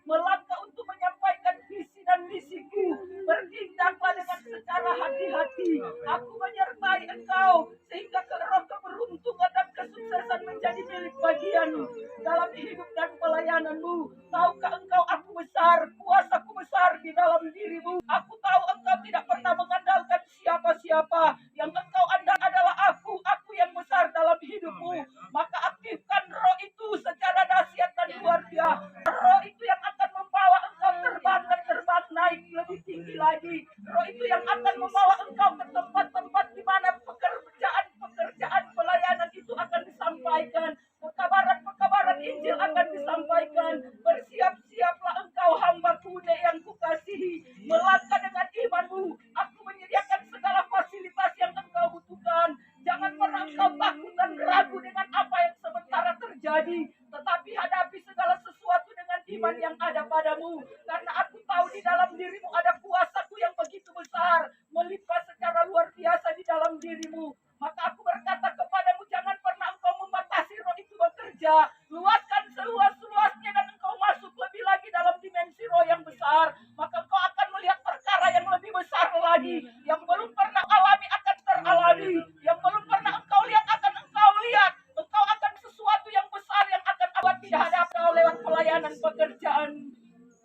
melangkah untuk menyampaikan visi dan misiku. Bertindaklah dengan secara hati-hati. Aku menyertai engkau sehingga roh keberuntungan dan kesuksesan menjadi milik bagianmu dalam hidup dan pelayananmu. Tahukah engkau aku besar, kuasaku besar di dalam dirimu. Aku tahu siapa. Yang Engkau adalah aku yang besar dalam hidupmu. Maka aktifkan roh itu secara dahsyat dan luar biasa. Roh itu yang akan membawa engkau terbang naik lebih tinggi lagi. Roh itu yang akan membawa engkau ke tempat-tempat di mana pekerjaan pelayanan itu akan disampaikan. Pekabaran Injil akan disampaikan. Bersiap-siaplah engkau hambaku yang kukasihi. Melangkah dengan imanmu. Aku menyediakan segala fasilitas yang engkau butuhkan. Jangan pernah engkau takut dan ragu dengan apa yang sementara terjadi. Tetapi hadapi segala sesuatu dengan iman yang ada padamu. Karena aku tahu di dalam dirimu ada kuasaku yang begitu besar. Melimpah secara luar biasa di dalam dirimu. Maka aku berkata kepadamu, jangan pernah engkau membatasi roh itu bekerja. Luaskan seluas-luasnya dan engkau masuk lebih lagi dalam dimensi roh yang besar. Maka engkau akan melihat perkara yang lebih besar lagi. Yang belum pernah alami akan teralami. Yang belum pernah engkau lihat akan engkau lihat. Engkau akan sesuatu yang besar yang akan awal tidak ada engkau lewat pelayanan pekerjaan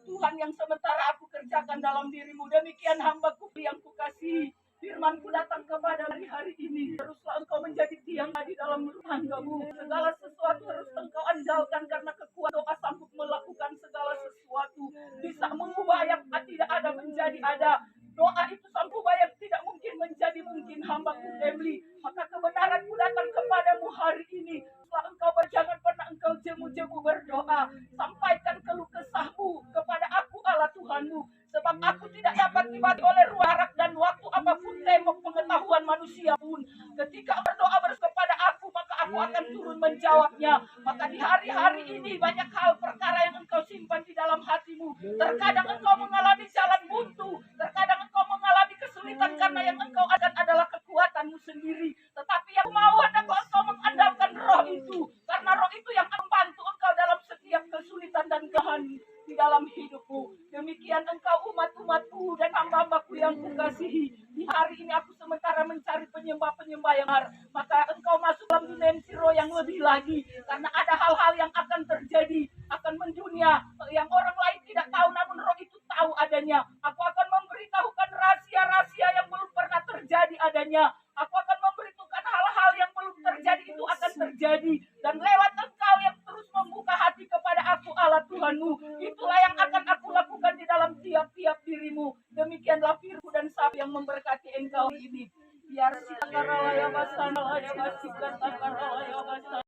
Tuhan yang sementara aku kerjakan dalam dirimu. Demikian hambaku yang kukasihi. Firman-Ku datang kepada hari ini. Teruslah engkau menjadi tiang di dalam tanggamu. Segala sesuatu harus engkau andalkan karena kekuatan doa sanggup melakukan segala sesuatu. Bisa mengubah yang tidak ada menjadi ada. Doa itu sanggup yang tidak mungkin menjadi mungkin hambaku Emily. Maka kebenaran-Ku datang kepadamu hari ini. Setelah engkau berjangan pernah engkau jemu-jemu berdoa. Sampaikan keluh kesahmu kepada aku Allah Tuhanmu. Sebab aku tidak dapat dibagi oleh ruang harap dan waktu apapun tembok pengetahuan manusia pun. Ketika berdoa kepada aku, maka aku akan turun menjawabnya. Maka di hari-hari ini banyak hal perkara yang engkau simpan di dalam hatimu. Terkadang engkau mengalami jalan buntu. Terkadang engkau mengalami kesulitan karena yang engkau akan adalah kekuatanmu sendiri. Tetapi yang mau engkau mengandalkan roh itu. Karena roh itu yang membantu engkau dalam setiap kesulitan dan kehan di dalam hidupmu. Demikian engkau umat-umatku dan hamba-hambaku yang kukasihi. Di hari ini aku sementara mencari penyembah-penyembah yang benar. Maka engkau masuk dalam dimensi roh yang lebih lagi. Karena ada hal-hal yang akan terjadi, akan mendunia, yang orang lain tidak tahu namun roh itu tahu adanya. Aku akan memberitahukan rahasia-rahasia yang belum pernah terjadi adanya. Aku akan memberitahukan hal-hal yang belum terjadi itu akan terjadi. Dan lewat engkau yang terus membuka hati kepada aku Allah Tuhanmu. Itulah yang akan aku lakukan di dalam tiap-tiap dirimu. Demikianlah firman dan sabda yang memberkati engkau ini. Biar sikaralaya basanalaya basikatakaralaya basan.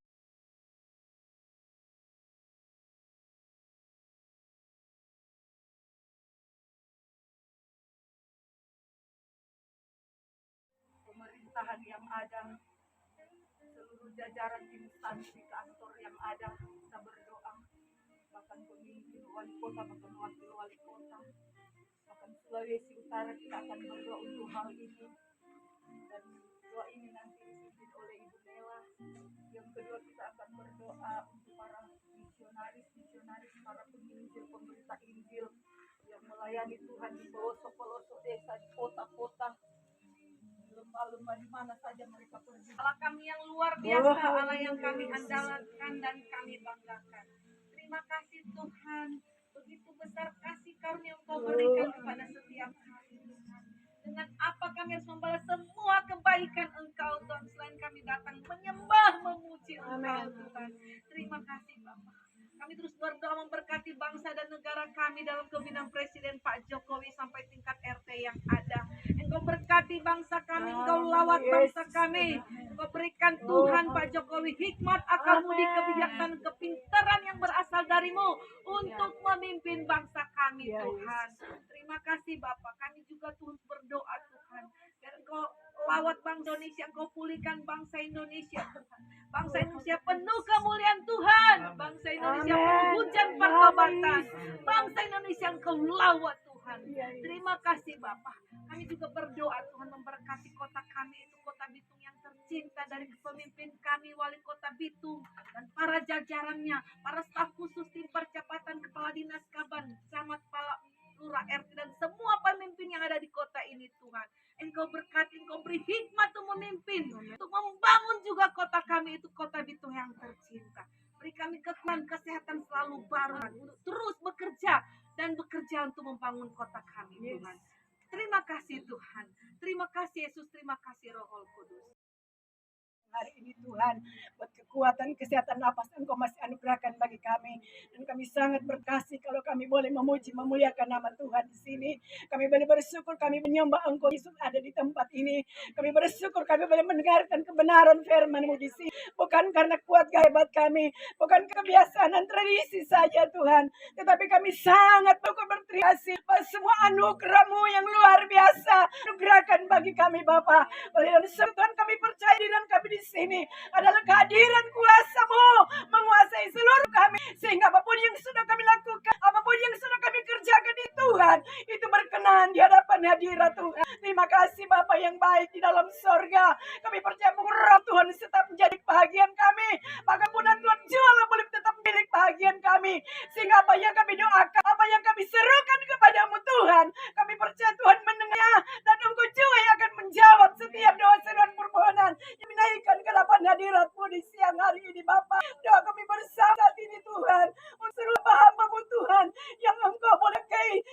Pemerintahan yang ada, seluruh jajaran instansi kantor yang ada, kita berdoa. Bahkan pemimpin wali kota, bahkan wakil wali kota, bahkan Sulawesi Utara, kita akan berdoa untuk hal ini. Dan doa ini nanti dipimpin oleh Ibu Nela. Yang kedua, kita akan berdoa untuk para misionaris, para penginjil, pemberita Injil yang melayani Tuhan di pelosok-pelosok desa, di kota-kota, lembah-lembah, di mana saja mereka pergi. Allah kami yang luar biasa, Allah yang kami andalkan dan kami banggakan. Terima kasih Tuhan, begitu besar kasih karunia yang Engkau berikan kepada setiap kami Tuhan. Dengan apa kami harus membalas semua kebaikan Engkau Tuhan, selain kami datang menyembah, memuji Engkau Tuhan. Terima kasih Bapak. Kami terus berdoa memberkati bangsa dan negara kami dalam kepemimpinan Presiden Pak Jokowi sampai tingkat RT yang ada. Engkau berkati bangsa kami, Engkau lawat bangsa kami. Engkau berikan Tuhan Pak Jokowi hikmat, akal budi, kebijaksanaan, kepintaran yang berasal darimu untuk memimpin bangsa kami Tuhan. Terima kasih Bapak. Kami juga terus berdoa Tuhan. Biar Engkau lawat bangsa Indonesia, Engkau pulihkan bangsa Indonesia Tuhan. Bangsa Indonesia penuh kemuliaan Tuhan. Bangsa Indonesia penuh hujan pertobatan. Bangsa Indonesia Engkau lawat Tuhan. Terima kasih Bapak. Kami juga berdoa Tuhan memberkati kota kami itu, kota Bitung yang tercinta, dari pemimpin kami wali kota Bitung dan para jajarannya, para staf khusus, tim percepatan, kepala dinas Kaban, camat, kepala lurah RT dan semua pemimpin yang ada di kota ini Tuhan. Engkau berkati, Engkau beri hikmat untuk memimpin, untuk membangun juga kota kami itu, kota Bitung yang tercinta. Beri kami kekuatan, kesehatan selalu baru untuk terus bekerja dan bekerja untuk membangun kota kami Tuhan. Terima kasih Tuhan. Terima kasih Yesus, terima kasih Roh Kudus. Hari ini Tuhan, buat kekuatan, kesehatan napas Engkau masih anugerahkan bagi kami. Dan kami sangat berkasih kalau kami boleh memuji, memuliakan nama Tuhan di sini. Kami boleh bersyukur, kami menyembah Engkau Yesus ada di tempat ini. Kami bersyukur, kami boleh mendengarkan kebenaran firman-Mu di sini. Bukan karena kuat hebat kami, bukan kebiasaan dan tradisi saja Tuhan. Tetapi kami sangat berterima kasih atas semua anugerah-Mu yang luar biasa. Anugerahkan bagi kami Bapa. Oleh Tuhan kami percaya dengan kami di sini adalah kehadiran kuasa-Mu menguasai seluruh kami, sehingga apapun yang sudah kami lakukan, apapun yang sudah kami kerjakan di Tuhan, itu berkenan di hadapan hadirat Tuhan. Terima kasih Bapa yang baik di dalam sorga. Kami percaya pengurang Tuhan tetap menjadi bahagian kami, maka pun Tuhan juga boleh tetap milik bahagian kami, sehingga apa yang kami doakan, apa yang kami serukan kepadamu Tuhan, kami percaya Tuhan mendengar, dan Engkau juga yang akan menjawab setiap doa seruan permohonan yang menaikkan ke hadapan hadirat-Mu di siang hari ini Bapa. Doa kami bersama saat ini Tuhan, untuk seluruh hamba-Mu Tuhan yang Engkau boleh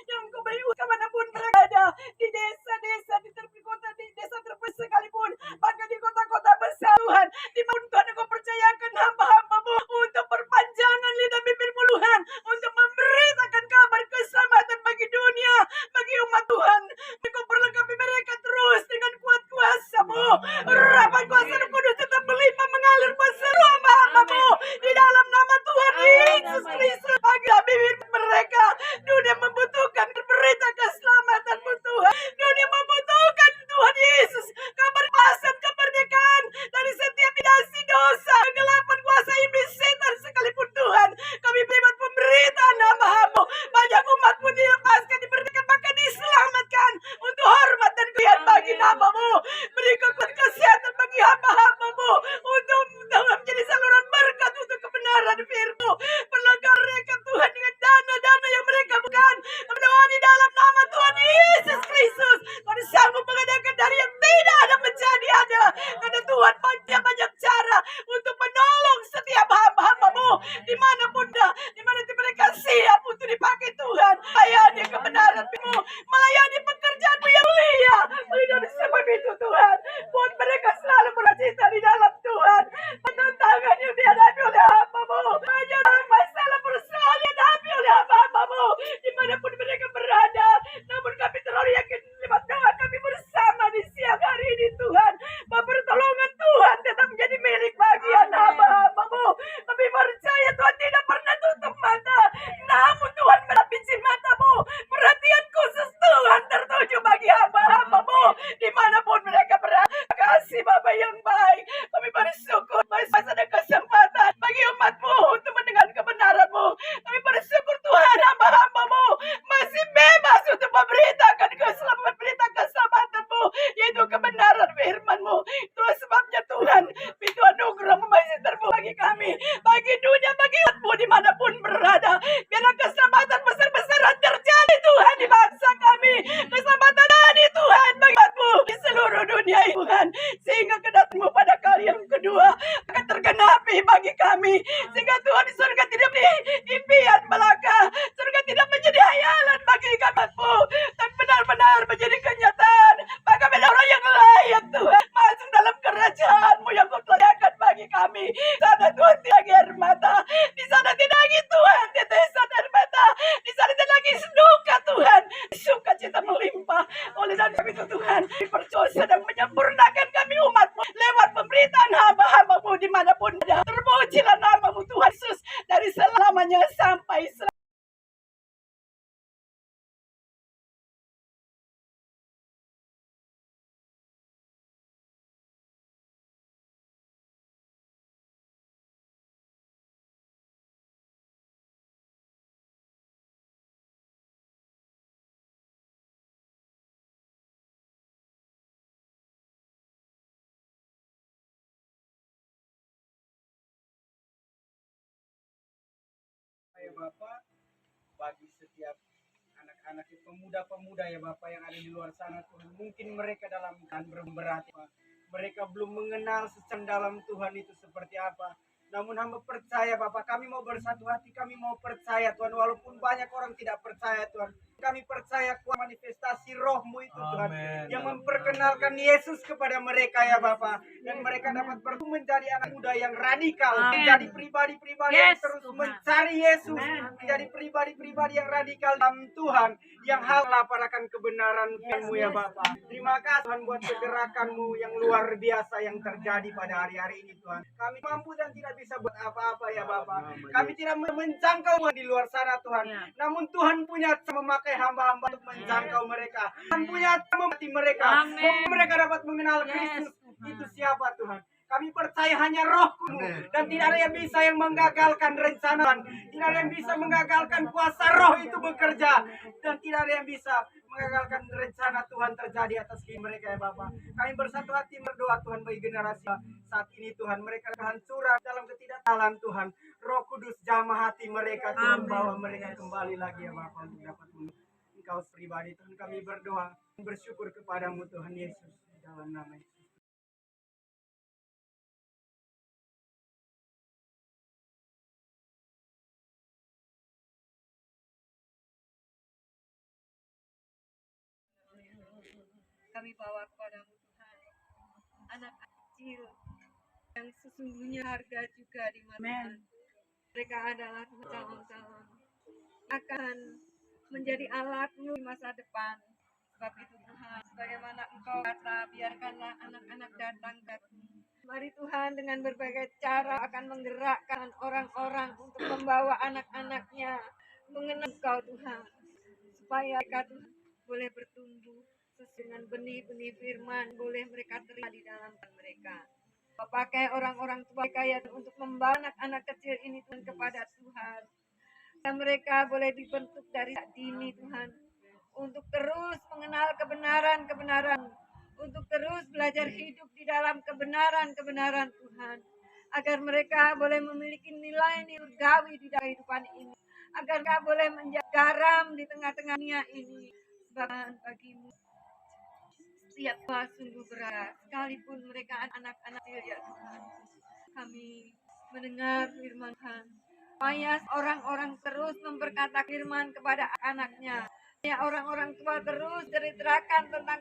yang Engkau beri kemanapun mereka ada, di desa-desa, di tepi kota, di desa terpencil sekalipun, bahkan di kota-kota besar Tuhan, di mana Tuhan Engkau percayakan hamba-hamba-Mu untuk perpanjangan lidah bibir-Mu Tuhan, untuk memberitakan kabar keselamatan bagi dunia, bagi umat Tuhan. Engkau perlengkapi mereka terus dengan kuat kuasa-Mu. Rahmat kuasa Roh Kudus tetap melimpah mengalir pada seluruh hamba-hamba-Mu di dalam nama Tuhan Yesus Kristus. Bagi bibir mereka, dunia membutuhkan berita keselamatan-Mu Tuhan. Dunia membutuhkan Tuhan Yesus kebebasan, kemerdekaan dari setiap bidasi dosa, kegelapan kuasa iblis setan sekalipun Tuhan. Kami beriman pemberitaan hamba-Mu, banyak umat-Mu dilepaskan, diberitakan, bahkan diselamatkan untuk hormat dan kemuliaan bagi nama-Mu. Beri kekuatan kesehatan bagi hamba-hamba-Mu untuk menjadi saluran berkat untuk kebenaran firman-Mu. Perlengkapi mereka Tuhan dengan dana-dana yang mereka bukan. Berdoa di dalam nama Tuhan Yesus Kristus. Kau sanggup mengadakan dari yang tidak ada menjadi ada. Karena Tuhan banyak cara untuk menolong setiap hamba-hamba-Mu dimanapun dah, dimana mereka siap untuk dipakai Tuhan. Melayani kebenaran-Mu, melayani pekerjaan-Mu yang mulia. Oleh sebab itu Tuhan, buat mereka selalu bercita di dalam Tuhan. Tantangan yang dihadapi oleh hamba-Mu, banyak masalah persoalan yang dihadapi oleh hamba-Mu dimanapun mereka berada. Namun kami terlalu yakin lewat doa kami bersama di siang hari ini Tuhan, bahwa pertolongan Tuhan tetap menjadi milik bagian hamba-hamba-Mu. Kami percaya Tuhan tidak pernah tutup mata, namun Tuhan melapisi mata-Mu. Perhatian khusus Tuhan tertuju bagi hamba-hamba-Mu dimanapun mereka berada. Terima kasih Bapa yang baik. Kami bersyukur masih ada kesempatan bagi umat-Mu untuk mendengar kebenaran-Mu. Kami bersyukur Tuhan hamba-hamba-Mu masih bebas untuk memberitakan keselamatan-Mu, yaitu kebenaran firman-Mu. Itulah sebabnya Tuhan, pintu anugerah-Mu masih terbuka bagi kami, bagi dunia, bagi umat-Mu dimanapun berada. Biarlah keselamatan besar-besaran terjadi Tuhan di bangsa kami, keselamatan di Tuhan bagi umat-Mu di seluruh dunia Tuhan, sehingga kedatangan-Mu pada kali yang kedua akan tergenapi bagi kami, sehingga Tuhan di surga tidak impian belaka, surga tidak menjadi hayalan bagi kami-Mu, dan benar-benar menjadi kenyataan. Maka benar orang yang layak Tuhan masuk dalam kerajaan-Mu yang Kau sediakan bagi kami. Di sana Tuhan tidak lagi air mata, di sana tidak lagi Tuhan tetesan air mata, di sana tidak lagi duka Tuhan, sukacita melimpah. Oleh sebab itu Tuhan, percaya sedang menyempurnakan kami umat-Mu lewat pemberitaan hamba-hamba-Mu dimanapun ada. Terpujilah nama-Mu Tuhan Yesus dari selamanya sampai selamanya. Ya Bapak, bagi setiap anak-anak pemuda-pemuda ya Bapak yang ada di luar sana Tuhan, mungkin mereka dalam keadaan berat Pak. Mereka belum mengenal secara dalam Tuhan itu seperti apa. Namun hamba percaya Bapak, kami mau bersatu hati, kami mau percaya Tuhan, walaupun banyak orang tidak percaya Tuhan. Kami percaya kuat manifestasi roh-Mu itu Tuhan, Amin. yang memperkenalkan Yesus kepada mereka ya Bapa, dan mereka dapat bertumbuh menjadi anak muda yang radikal, menjadi pribadi-pribadi yang terus mencari Yesus, menjadi pribadi-pribadi yang radikal dalam Tuhan, yang melaporkan kebenaran-Mu ya Bapa. Terima kasih Tuhan buat pergerakan-Mu yang luar biasa yang terjadi pada hari-hari ini Tuhan. Kami mampu dan tidak bisa buat apa-apa ya Bapa. Kami tidak menjangkau di luar sana Tuhan. Namun Tuhan punya memakai hamba-hamba untuk menjangkau mereka. Tuhan punya memati mereka. Mereka dapat mengenal Kristus. Itu siapa Tuhan? Kami percaya hanya Roh-Mu, dan tidak ada yang bisa yang menggagalkan rencana, tidak ada yang bisa menggagalkan kuasa Roh itu bekerja, dan tidak ada yang bisa mengagalkan rencana Tuhan terjadi atas kehidupan mereka ya Bapak. Kami bersatu hati berdoa Tuhan bagi generasi saat ini Tuhan. Mereka kehancuran dalam ketidaktaatan Tuhan. Roh Kudus jamah hati mereka Tuhan, bawa mereka kembali lagi ya Bapak untuk dapat Engkau pribadi Tuhan. Kami berdoa bersyukur kepadamu Tuhan Yesus di dalam nama Yesus. Kami bawa kepadamu Tuhan anak kecil yang sesungguhnya harga juga di mata Tuhan. Mereka adalah calon-calon akan menjadi alat-Mu di masa depan. Sebab itu Tuhan, bagaimana Engkau kata, biarkanlah anak-anak datang ke-Mu. Mari Tuhan dengan berbagai cara akan menggerakkan orang-orang untuk membawa anak-anaknya mengenal Engkau Tuhan, supaya mereka Tuhan boleh bertumbuh dengan benih-benih firman, boleh mereka terima di dalam mereka. Pakai orang-orang tua kaya untuk membawa anak-anak kecil ini Tuhan kepada Tuhan. Dan mereka boleh dibentuk dari dini Tuhan, untuk terus mengenal kebenaran-kebenaran, untuk terus belajar hidup di dalam kebenaran-kebenaran Tuhan, agar mereka boleh memiliki nilai-nilai surgawi di dalam kehidupan ini, agar mereka boleh menjadi garam di tengah-tengah dunia ini. Sebab bagi-Mu setiap sungguh berat, sekalipun mereka anak-anak kecil ya Tuhan. Kami mendengar firman Tuhan, supaya orang-orang terus memberkata firman kepada anaknya, supaya orang-orang tua terus ceritakan tentang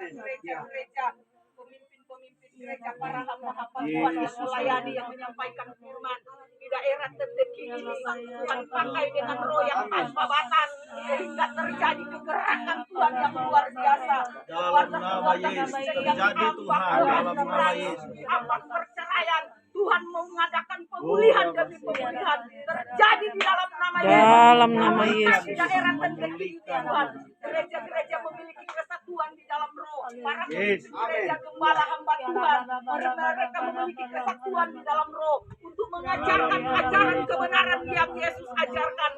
gereja-gereja, pemimpin-pemimpin gereja, para hamba-hamba Tuhan yang melayani, yang menyampaikan firman di daerah terdekat ini. Tuhan pakai dengan roh yang tanpa batas, sehingga terjadi kegerakan Tuhan yang luar biasa. Dalam nama Yesus terjadi Tuhan, dalam nama Yesus. Apa perceraian, Tuhan mau mengadakan pemulihan demi pemulihan terjadi di dalam nama Yesus. Dalam nama Yesus. Di daerah terdekat ini Tuhan, gereja-gereja memiliki kesatuan di dalam roh. Para gereja gembala hamba Tuhan, mereka memiliki kesatuan di dalam roh untuk mengajarkan ajaran kebenaran yang Yesus ajarkan.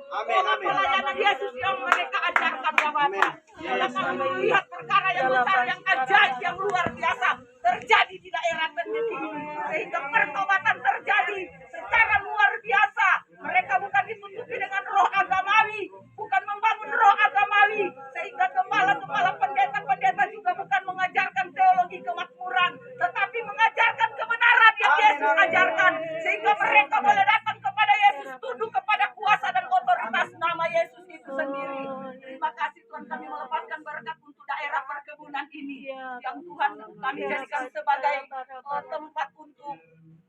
Pelayanan Yesus yang mereka ajarkan ya Bapak. Dan kami melihat perkara yang besar, yang ajaib, yang luar biasa terjadi di daerah terdekat ini, sehingga pertobatan terjadi secara luar biasa. Mereka bukan ditutupi dengan roh agamawi, bukan membangun roh agamawi, sehingga gembala-gembala pendeta-pendeta juga bukan mengajarkan teologi kemakmuran, tetapi mengajarkan kebenaran yang Yesus ajarkan, sehingga mereka boleh datang kepada Yesus, tunduk kepada kuasa dan otoritas nama Yesus itu sendiri. Terima kasih Tuhan, kami melepaskan berkat untuk daerah perkebunan ini, yang Tuhan kami jadikan sebagai tempat untuk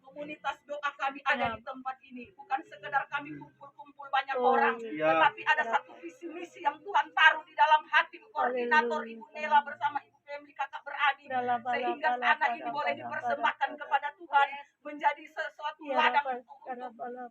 komunitas doa. Kami ada di tempat ini, bukan sekedar kami kumpul-kumpul banyak orang, tetapi ada satu visi misi yang Tuhan taruh di dalam hati koordinator Ibu Nela bersama Ibu Femli kakak beradik, sehingga anak ini boleh dipersembahkan kepada Tuhan, menjadi sesuatu ladang untuk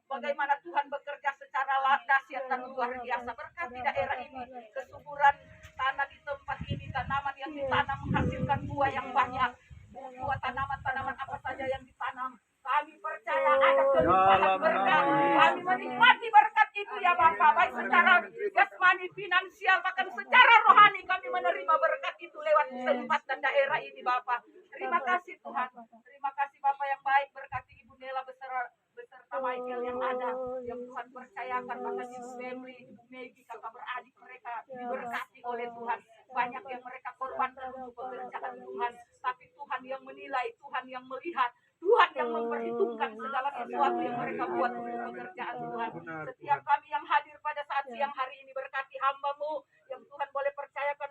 bagaimana Tuhan bekerja secara dahsyat dan luar biasa. Berkati daerah ini, kesuburan tanah di tempat ini, tanaman yang ditanam menghasilkan buah yang banyak, buah tanaman-tanaman apa saja yang ditanam. Kami percaya ada kelimpahan berkat. Kami menikmati berkat itu ya Bapak, baik secara jasmani, finansial, bahkan secara rohani kami menerima berkat itu lewat tempat dan daerah ini Bapak. Terima kasih Tuhan. Terima kasih Bapak yang baik, berkati Ibu Nela beserta Michael yang ada, yang Tuhan percayakan, bahkan Ibu Femli, Ibu Megi, kakak beradik mereka mereka diberkati oleh Tuhan. Banyak yang mereka korbankan untuk pekerjaan Tuhan, tapi Tuhan yang menilai, Tuhan yang melihat, Tuhan yang memperhitungkan segala sesuatu yang mereka buat untuk pekerjaan Tuhan. Setiap kami yang hadir pada saat siang hari ini, berkati hamba-Mu yang Tuhan boleh percayakan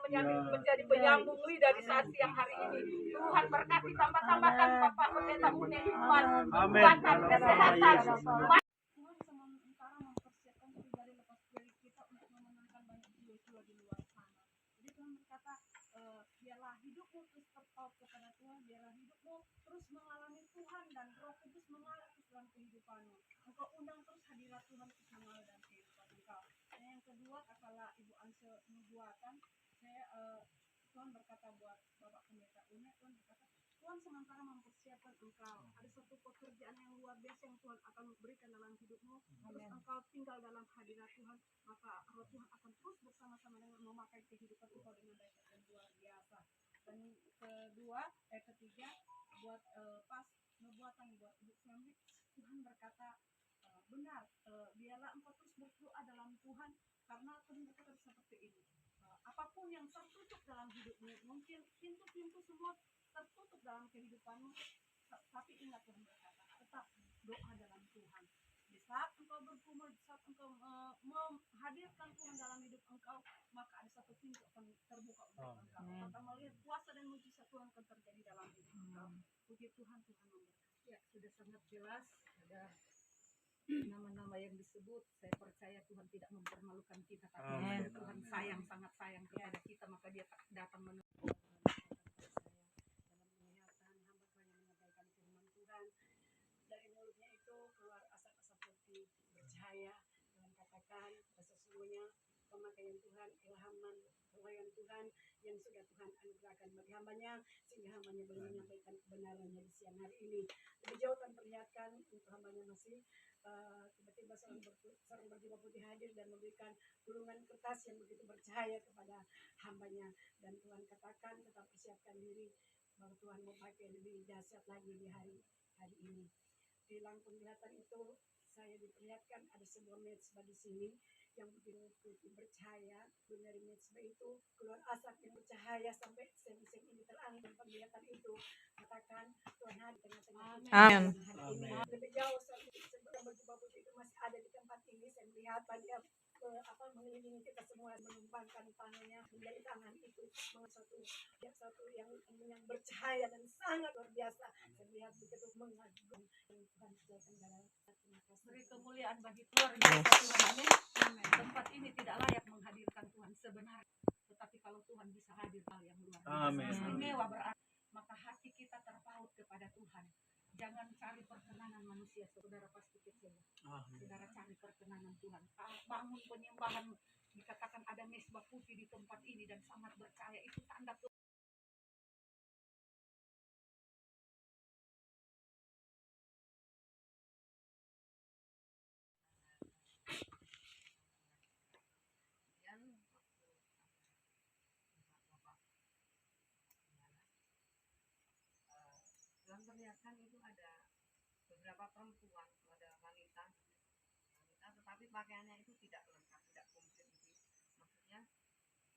menjadi penyambung lidah di saat siang hari ini. Tuhan berkati, tambah-tambahkan Bapak Pendeta Une Hikmat, kekuatan, kesehatan. Tuhan sementara mempersiapkan pribadi lepas dari kita untuk memenangkan banyak jiwa-jiwa di luar sana. Jadi Tuhan berkata, biarlah hidupmu terus terpaut kepada Tuhan, biarlah hidupmu terus mengalami Tuhan dan Roh Kudus mengalir terus dalam kehidupanmu. Engkau undang terus hadirat Tuhan terus mengalir dalam kehidupan engkau. Dan yang kedua, katalah Ibu Anse nubuatan, saya Tuhan berkata buat Bapak Pendeta Une, Tuhan berkata, Tuhan sementara mempersiapkan engkau. Ada satu pekerjaan yang luar biasa yang Tuhan akan berikan dalam hidupmu. Terus engkau tinggal dalam hadirat Tuhan, maka Roh Tuhan akan terus bersama-sama dengan memakai kehidupan engkau dengan baik dan luar biasa. Dan ketiga, buat pas nubuatan buat Ibu Samri, Tuhan berkata, benar, biarlah engkau terus berdoa dalam Tuhan, karena Tuhan berkata seperti ini. Apapun yang tertutup dalam hidupmu, mungkin pintu-pintu semua tertutup dalam kehidupanmu, tapi ingat Tuhan berkata, tetap doa dalam Tuhan. Di saat engkau bergumul, di saat engkau menghadirkan Tuhan dalam hidup engkau, maka ada satu pintu akan terbuka untuk engkau. Maka melihat kuasa dan mujizat Tuhan akan terjadi dalam hidup engkau. Puji Tuhan, Tuhan memberkati. Ya, sudah sangat jelas ada nama-nama yang disebut. Saya percaya Tuhan tidak mempermalukan kita, tapi Tuhan sayang, sangat sayang kepada kita, maka Dia datang menemukan dari mulutnya itu keluar asap-asap putih bercahaya. Tuhan katakan sesungguhnya pemakaian Tuhan, ilhaman Tuhan yang sudah Tuhan anugerahkan bagi hambanya, sehingga hambanya boleh menyampaikan kebenarannya di siang hari ini. Lebih jauh Tuhan perlihatkan untuk hambanya masih tiba-tiba seorang berjubah putih hadir dan memberikan gulungan kertas yang begitu bercahaya kepada hambanya. Dan Tuhan katakan tetap persiapkan diri bahwa Tuhan mau pakai lebih dahsyat lagi di hari ini. Di lampu penglihatan itu saya diperlihatkan ada sebuah mezbah di sini yang begitu putih bercahaya. Dari mezbah itu keluar asap yang bercahaya sampai seng-seng ini terang. Dan penglihatan itu katakan Tuhan hadir di tengah-tengah kita. Amin. Lebih jauh saat yang berjubah putih itu masih ada di tempat ini. Saya melihat dia mengelilingi kita semua, menumpangkan tangannya menjadi tangan itu satu yang bercahaya dan sangat luar biasa. Saya melihat begitu mengagumkan Tuhan sejati dalam beri kemuliaan bagi keluarga Tuhan. Amin. Tempat ini tidak layak menghadirkan Tuhan sebenarnya, tetapi kalau Tuhan bisa hadir hal yang luar biasa istimewa berarti, maka hati kita terpaut kepada Tuhan. Jangan cari perkenanan manusia, saudara pasti kecewa. Saudara cari perkenanan Tuhan. Bangun penyembahan, dikatakan ada mezbah putih di tempat ini dan sangat bercahaya, itu tanda Tuhan. Dalam perlihatkan itu ada beberapa perempuan, ada wanita, tetapi pakaiannya itu tidak lengkap, tidak komplit gitu. Maksudnya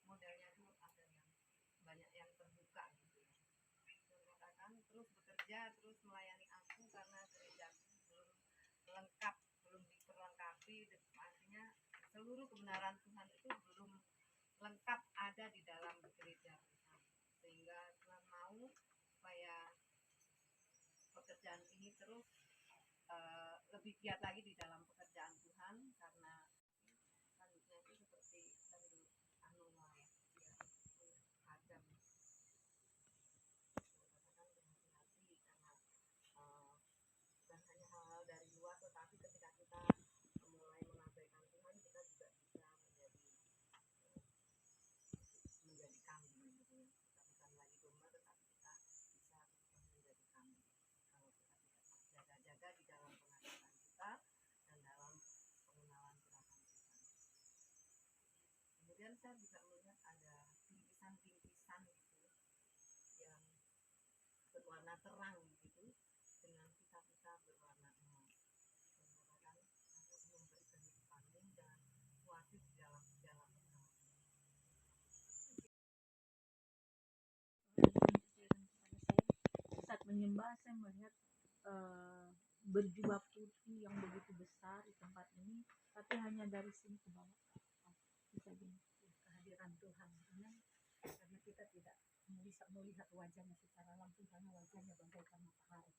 modelnya itu ada yang banyak yang terbuka gitu ya. Dan katakan terus bekerja, terus melayani aku karena gereja belum lengkap, belum diperlengkapi. Artinya seluruh kebenaran Tuhan itu belum lengkap ada di dalam gereja Tuhan. Sehingga Tuhan mau supaya pekerjaan ini terus lebih giat lagi di dalam pekerjaan Tuhan, karena tanduknya itu seperti tanduk Anoa ya, Adam. Katakan berhati-hati karena bukan hanya hal-hal dari luar, tetapi ketika kita mulai mengabaikan Tuhan, kita juga bisa menjadi kambing gitu ya. Kita bukan lagi domba, tetapi kita bisa menjadi kambing kalau kita tidak jaga-jaga di dalam pengharapan kita dan dalam pengenalan gerakan Tuhan. Kemudian saya juga melihat ada bingkisan-bingkisan gitu yang berwarna terang gitu dengan pita-pita berwarna emas. Dan katakan harus memberi kehidupanmu dan kuatih di dalam segala perkara. menyembah, saya melihat berjubah putih yang begitu besar di tempat ini, tapi hanya dari sini ke bawah. Bisa gini, kehadiran Tuhan. Karena kita tidak bisa melihat wajahnya secara langsung karena wajahnya bagaikan matahari.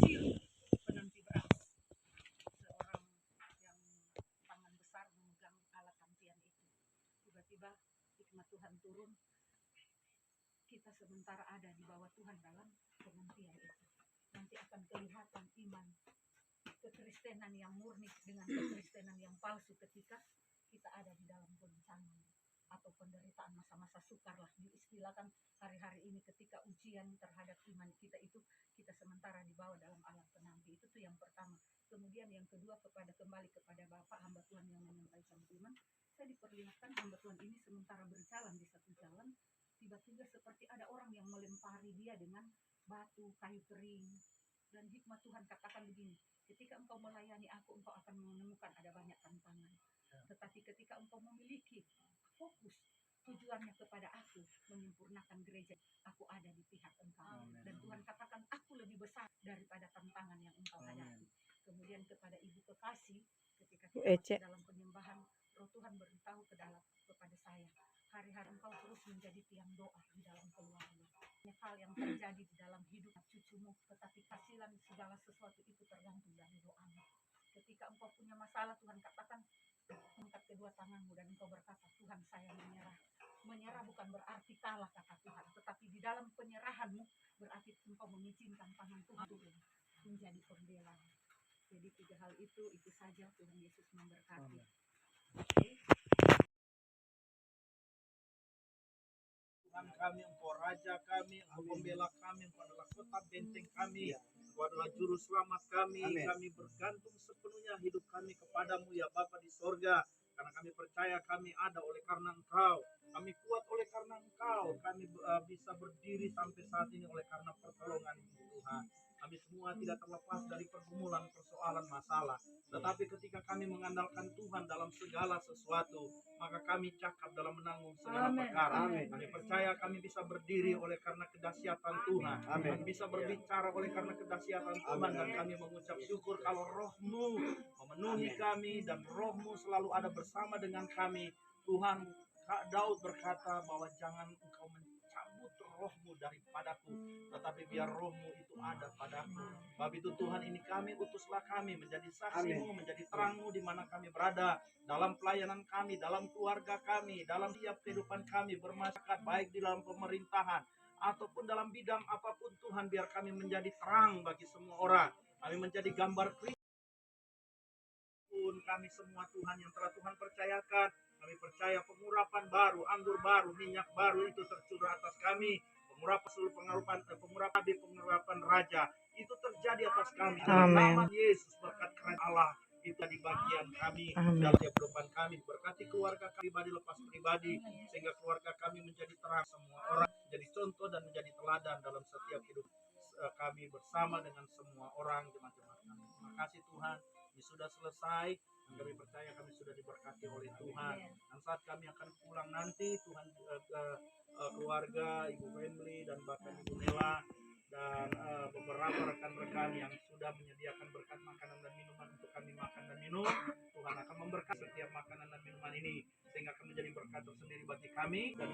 Siri, penanti beras, seorang yang tangan besar memegang alat kantian itu. Tiba-tiba hikmat Tuhan turun, kita sementara ada di bawah Tuhan dalam penantian itu. Nanti akan kelihatan iman kekristenan yang murni dengan kekristenan yang palsu ketika kita ada di dalam goncangan atau penderitaan masa-masa sukar lah diistilahkan hari-hari ini, ketika ujian terhadap iman kita itu kita sementara dibawa dalam alat penanti. Itu tuh yang pertama. Kemudian yang kedua, kembali kepada Bapak, hamba Tuhan yang menyampaikan firman, saya diperlihatkan hamba Tuhan ini sementara berjalan di satu jalan, tiba-tiba seperti ada orang yang melempari dia dengan batu, kayu kering. Dan hikmat Tuhan katakan begini, ketika engkau melayani aku, engkau akan menemukan ada banyak tantangan. Tetapi ketika engkau memiliki fokus tujuannya kepada aku, menyempurnakan gereja, aku ada di pihak engkau. Dan Tuhan katakan, aku lebih besar daripada tantangan yang engkau hadapi. Kemudian kepada Ibu Kekasih, ketika kita masuk dalam penyembahan, Roh Tuhan beritahu kepada saya, hari-hari engkau terus menjadi tiang doa di dalam keluarga. Banyak hal yang terjadi di dalam hidup cucumu, tetapi hasilan segala sesuatu itu tergantung dari doamu. Ketika engkau punya masalah, Tuhan katakan, angkat kedua tanganmu dan engkau berkata, Tuhan, saya menyerah. Menyerah bukan berarti kalah, kata Tuhan, tetapi di dalam penyerahanmu berarti engkau mengizinkan tangan Tuhan turun menjadi pembela. Jadi 3 hal itu saja. Tuhan Yesus memberkati. Tuhan kami, Engkau Raja kami, Engkau Pembela kami, Engkau adalah kota benteng kami, Engkau adalah juru selamat kami. Kami bergantung sepenuhnya hidup kami kepadamu ya Bapa di sorga, karena kami percaya kami ada oleh karena Engkau, kami kuat oleh karena Engkau, kami bisa berdiri sampai saat ini oleh karena pertolongan Tuhan. Kami semua tidak terlepas dari pergumulan, persoalan, masalah. Tetapi ketika kami mengandalkan Tuhan dalam segala sesuatu, maka kami cakap dalam menanggung segala perkara. Kami percaya kami bisa berdiri oleh karena kedahsyatan Tuhan. Kami bisa berbicara oleh karena kedahsyatan Tuhan. Dan kami mengucap syukur kalau Roh-Mu memenuhi kami dan Roh-Mu selalu ada bersama dengan kami. Tuhan, Daud berkata bahwa jangan engkau mencabut Roh-Mu daripadaku, tetapi biar Roh-Mu itu ada padaku. Sebab itu Tuhan, ini kami, utuslah kami menjadi saksi-Mu, menjadi terang-Mu di mana kami berada, dalam pelayanan kami, dalam keluarga kami, dalam tiap kehidupan kami bermasyarakat, baik di dalam pemerintahan ataupun dalam bidang apapun. Tuhan, biar kami menjadi terang bagi semua orang. Kami menjadi gambar Kristus. Kami semua Tuhan yang telah Tuhan percayakan, kami percaya pengurapan baru, anggur baru, minyak baru itu tercurah atas kami. Pengurapan seluruh pengurapan raja itu terjadi atas kami. Dalam nama Yesus, berkat kerajaan Allah itu di bagian kami. Dalam kehidupan kami, berkati keluarga kami pribadi lepas pribadi, sehingga keluarga kami menjadi terang, semua orang menjadi contoh dan menjadi teladan dalam setiap hidup kami bersama dengan semua orang jemaat-jemaat kami. Terima kasih Tuhan, ini sudah selesai. Kami percaya kami sudah diberkati oleh Tuhan. Dan saat kami akan pulang nanti, Tuhan, keluarga, Ibu Family dan bahkan Ibu Nela dan beberapa rekan-rekan yang sudah menyediakan berkat makanan dan minuman untuk kami makan dan minum, Tuhan akan memberkati setiap makanan dan minuman ini, sehingga akan menjadi berkat tersendiri bagi kami dan